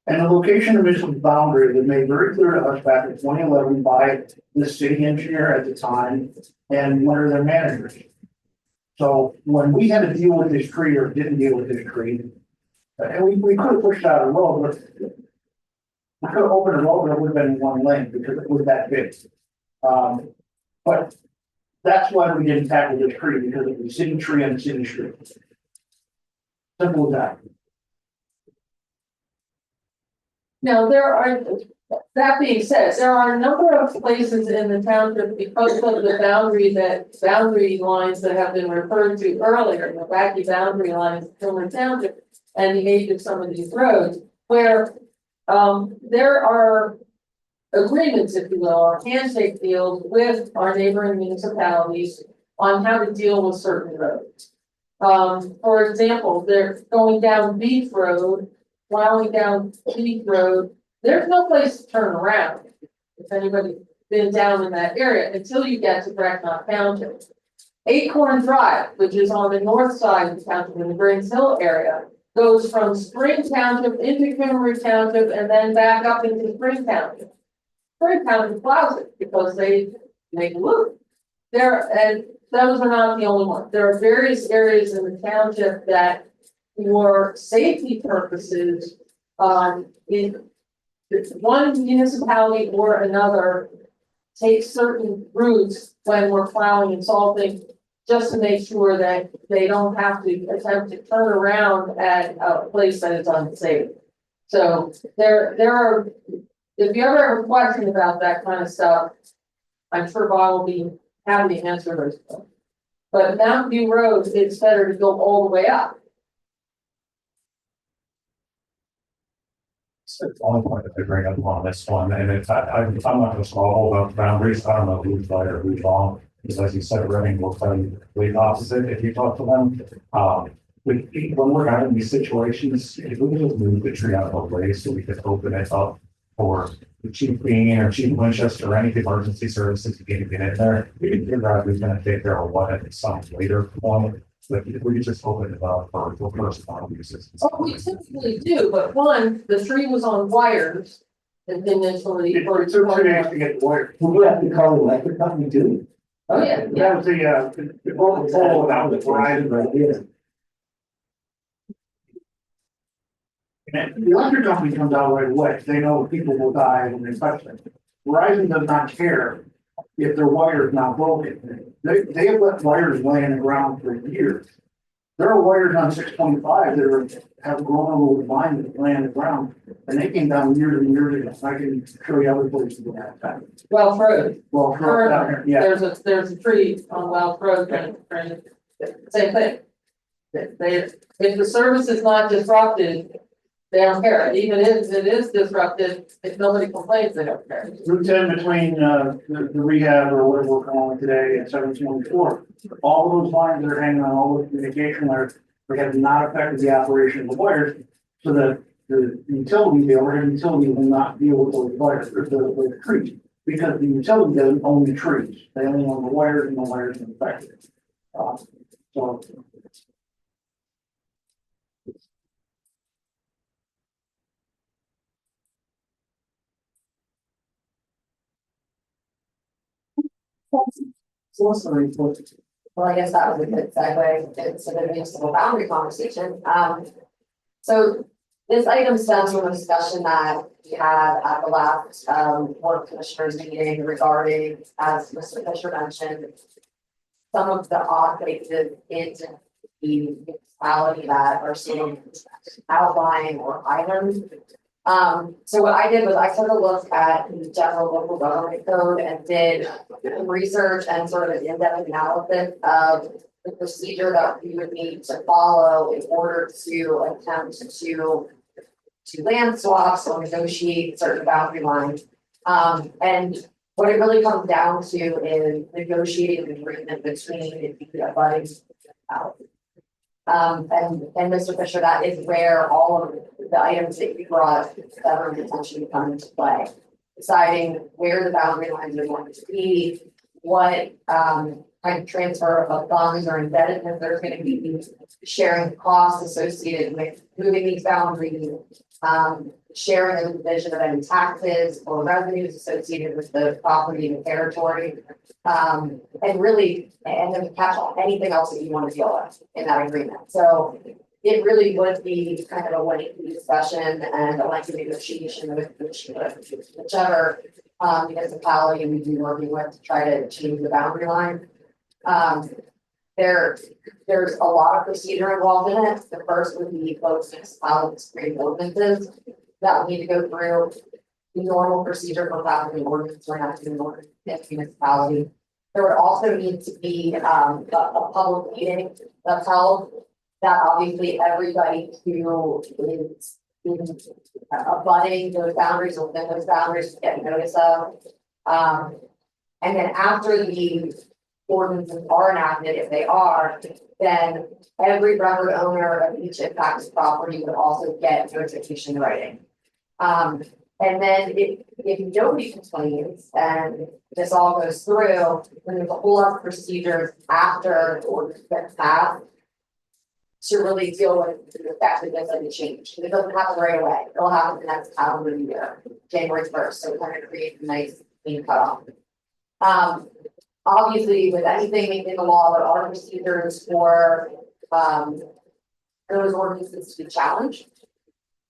Speaker 8: And the location of municipal boundary was made very clear to us back in 2011 by the city engineer at the time and one of their managers. So when we had to deal with this tree or didn't deal with this tree, and we could have pushed out a road, but we could have opened a road, but it would have been one lane because it was that big. But that's why we didn't tackle this tree, because it was city tree and city street. Simple as that.
Speaker 1: Now, that being said, there are a number of places in the township because of the boundary lines that have been referred to earlier, the wacky boundary lines of Cumru Township and the age of some of these roads, where there are agreements, if you will, or handshake deals with our neighboring municipalities on how to deal with certain roads. For example, they're going down Beach Road, plowing down Beach Road. There's no place to turn around. If anybody's been down in that area until you get to Brecknock Township. Acorn Drive, which is on the north side of the township in the Grins Hill area, goes from Spring Township into Cumru Township and then back up into Spring Township. Spring Township plows it because they make a loop. And those are not the only ones. There are various areas in the township that, for safety purposes, in one municipality or another takes certain routes when we're plowing and salting, just to make sure that they don't have to attempt to turn around at a place that is unsafe. So there are, if you ever have a question about that kind of stuff, I'm sure Bob will be happy to answer those questions. But Mountain View Road, it's better to go all the way up.
Speaker 4: The only point that I bring up on this one, and I'm not going to solve about boundaries. I don't know who's right or who's wrong. Because as you said, Reading will tell you the opposite if you talk to them. When we're having these situations, if we just move the tree out of the way so we can open it up for the chief being in or Chief Winchester or any emergency services to get in there, we can figure out who's going to take care of what at some later point. But if we could just open it up for first time uses.
Speaker 1: Oh, we typically do, but one, the tree was on wires. And then initially.
Speaker 8: It took 2 days to get the wire.
Speaker 5: We have to call the electric company too.
Speaker 1: Oh, yeah.
Speaker 8: That was the broken pole without the Verizon right here. And the electric company comes out right away. They know people will die when they touch them. Verizon does not care if their wire's not broken. They have left wires laying in the ground for years. There are wires on 625 that have grown over the vine that lay on the ground, and they came down years and years ago. I can show you other places that.
Speaker 1: Wells Road,
Speaker 8: Well, down here, yeah.
Speaker 1: there's a tree on Wells Road, and same thing. If the service is not disrupted, they don't care, even if it is disrupted, if nobody complains, they don't care.
Speaker 8: Route 10 between the rehab or whatever we're calling it today and 724. All those lines that are hanging on all the communication wires, we have not affected the operation of the wires, so that the utility, the overhead utility will not deal with those wires, or with the trees. Because the utility doesn't own the trees, they only own the wires, and the wires are affected. So.
Speaker 3: Well, I guess that was a good segue into the municipal boundary conversation. So this item stems from a discussion that we had at the last board of commissioners meeting regarding, as Mr. Fisher mentioned, some of the odd places in the municipality that are seeing outlying or items. So what I did was I took a look at the general local government code and did research and sort of an in-depth analysis of the procedure that we would need to follow in order to attempt to land swaps or negotiate certain boundary lines. And what it really comes down to is negotiating an agreement between the abutting and Mr. Fisher, that is where all of the items that you brought government attention come into play. Deciding where the boundary lines are going to be, what kind of transfer of funds or indebtedness there's going to be, sharing costs associated with moving these boundaries, sharing the division of any taxes or revenues associated with the property and the territory, and really, and then catch all anything else that you want to deal with in that agreement. So it really would be kind of a lengthy discussion and a lengthy negotiation with whichever municipality we'd be working with to try to change the boundary line. There's a lot of procedure involved in it. The first would be both municipalities creating ordinances that we need to go through the normal procedure for adopting an ordinance or not an ordinance in municipality. There would also need to be a public meeting that's held that obviously everybody who is abutting those boundaries or within those boundaries get notice of. And then after the ordinances are enacted, if they are, then every record owner of each impacted property would also get notification in writing. And then if nobody complains and this all goes through, then there's a whole lot of procedures after the ordinance gets passed to really deal with the effectiveness of the change. It doesn't happen right away. It'll happen the next calendar year, January 1st. So it kind of creates a nice clean cutoff. Obviously, with anything in the law, there are procedures for those ordinances to be challenged.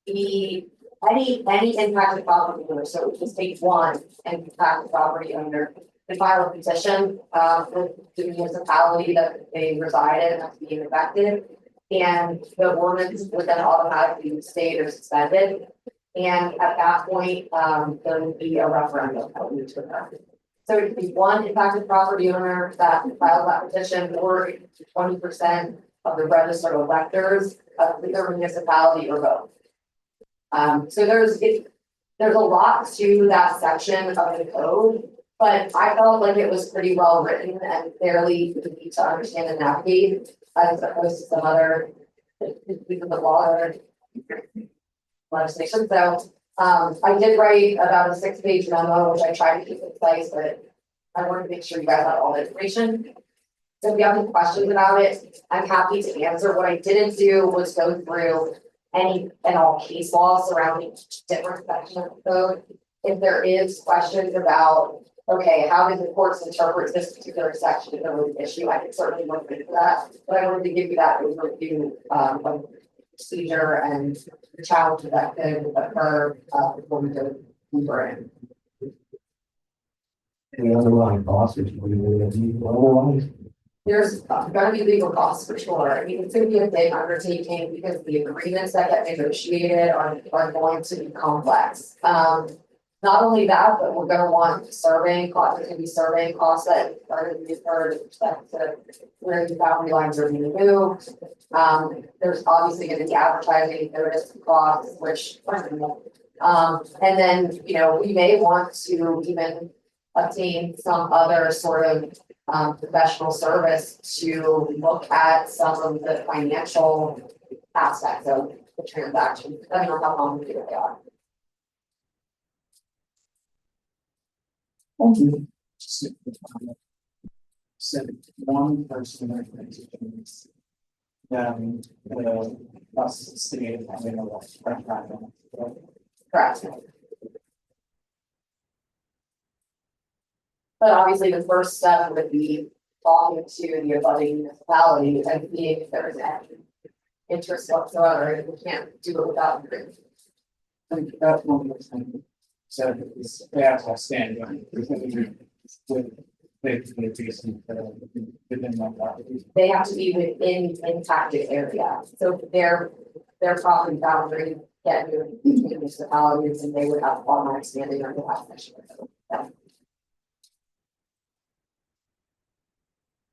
Speaker 3: Any impacted property owner, so just take one impacted property owner, can file a petition with the municipality that they reside in that's being affected. And the ordinance would then automatically be stayed or suspended. And at that point, there would be a referendum that would need to occur. So it could be one impacted property owner that files that petition, or 20% of the registered electors of the municipality or both. So there's a lot to that section of the code, but I felt like it was pretty well written and fairly easy to understand and navigate, as opposed to some other pieces of law or legislation. So I did write about a 6-page memo, which I tried to keep in place, but I wanted to make sure you guys had all the information. So if you have any questions about it, I'm happy to answer. What I didn't do was go through any and all case law surrounding different sections of the code. If there is questions about, okay, how did the courts interpret this particular section of the issue, I can certainly look into that. But I wanted to give you that overview of procedure and the challenges that could occur before we go deeper in.
Speaker 4: The underlying cost is what you would need otherwise.
Speaker 3: There's gonna be legal costs for sure. I mean, it's gonna be a big undertaking because the agreements that get negotiated are going to be complex. Not only that, but we're gonna want surveying costs, there's gonna be surveying costs that are gonna be incurred with respect to where the boundary lines are being moved. There's obviously gonna be advertising notice costs, which, and then, you know, we may want to even obtain some other sort of professional service to look at some of the financial aspects of the transaction, depending on how complicated they are.
Speaker 7: Thank you.
Speaker 2: Said one person recommends. The bus state having a lot of.
Speaker 3: Correct. But obviously, the first step would be talking to the abutting municipality and seeing if there is any interest whatsoever, and we can't do it without agreement.
Speaker 2: I think that's one of those things. So it's, they have to stand on. Basically, adjacent, within my property.
Speaker 3: They have to be within impacted area, so their property boundary get moved between municipalities, and they would have automatic standing under that section.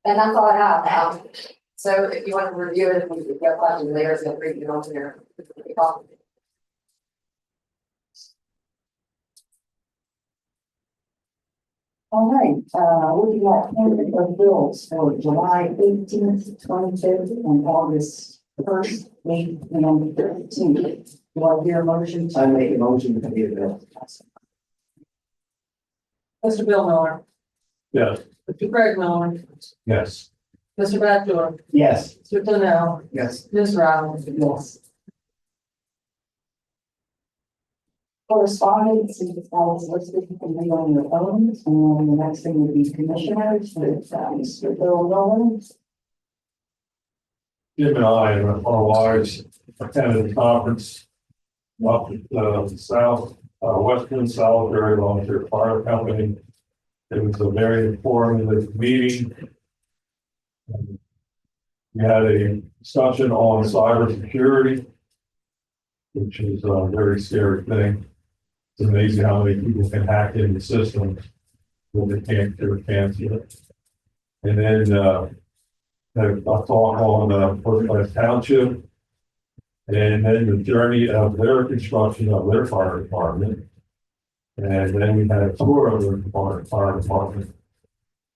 Speaker 3: And that's all I have. So if you want to review it, if you get questions later, feel free to go to your.
Speaker 7: All right, looking at payment of bills for July 18th, 25th, and August 1st, 8th, and 13th. Do I hear a motion?
Speaker 5: I make a motion to pay the bill.
Speaker 1: Mr. Bill Miller,
Speaker 4: Yes.
Speaker 1: Mr. Craig Miller,
Speaker 4: Yes.
Speaker 1: Mr. Bachelor,
Speaker 5: Yes.
Speaker 1: Mr. Donnell,
Speaker 5: Yes.
Speaker 1: Ms. Rollins.
Speaker 7: Yes. Correspondence is listed on your phones, and the next thing would be commissioners with Mr. Bill Nolan.
Speaker 4: Jim and I and our wives attended the conference up at South, Western Solitary Volunteer Fire Company. It was a very informative meeting. We had a discussion on cybersecurity, which is a very scary thing. It's amazing how many people can hack into the system when they can't cancel it. And then a talk on Cumru Township, and then the journey of their construction of their fire department. And then we had a tour of their fire department.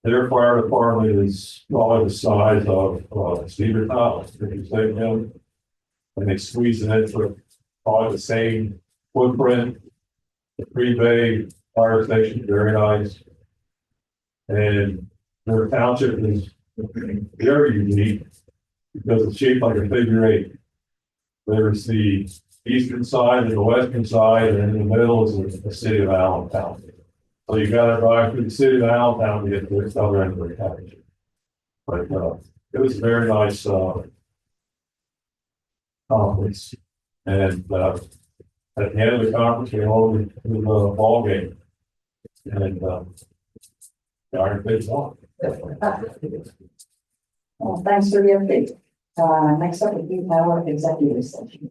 Speaker 4: Their fire department is probably the size of Cedar Top, if you say them. And they squeeze it in for probably the same footprint. The pre-bay fire station, very nice. And their township is very unique because it's shaped like a figure 8. There's the eastern side and the western side, and in the middle is the city of Allentown. So you gotta drive through the city of Allentown to get to the southern end of the county. But it was a very nice conference. And at the end of the conference, we all went to the ball game. And the Iron Fish won.
Speaker 7: Well, thanks for the update. Next up would be our executive session.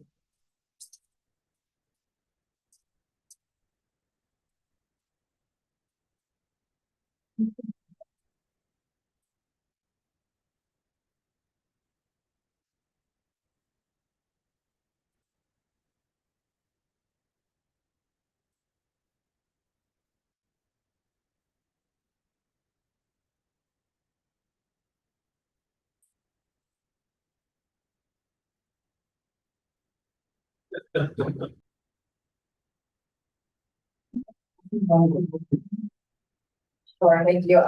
Speaker 3: Sure, thank you.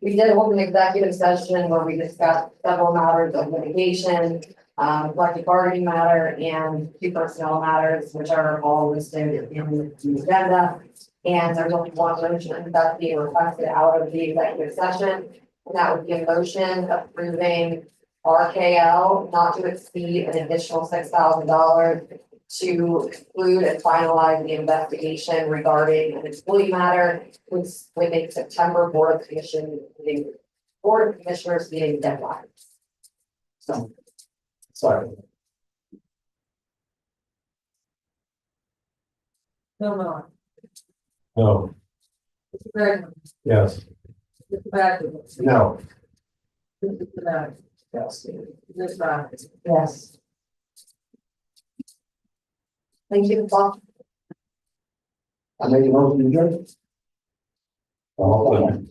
Speaker 3: We did hold an executive session where we discussed several matters of litigation, collective bargaining matter and 2 personnel matters, which are all listed in the agenda. And there's only one motion that's being requested out of the executive session, and that would be a motion approving RKL not to exceed an additional $6,000 to conclude and finalize the investigation regarding an employee matter with a September Board of Commissioners meeting deadline. So.
Speaker 5: Sorry.
Speaker 1: No, no.
Speaker 4: No,
Speaker 1: Mr. Bergman,
Speaker 4: yes.
Speaker 1: Mr. Badger,
Speaker 5: No.
Speaker 1: Mr. Canal,
Speaker 5: Yes.
Speaker 1: Ms. Roberts.
Speaker 3: Yes. Thank you, Paul.
Speaker 5: I made a motion to adjourn.
Speaker 4: All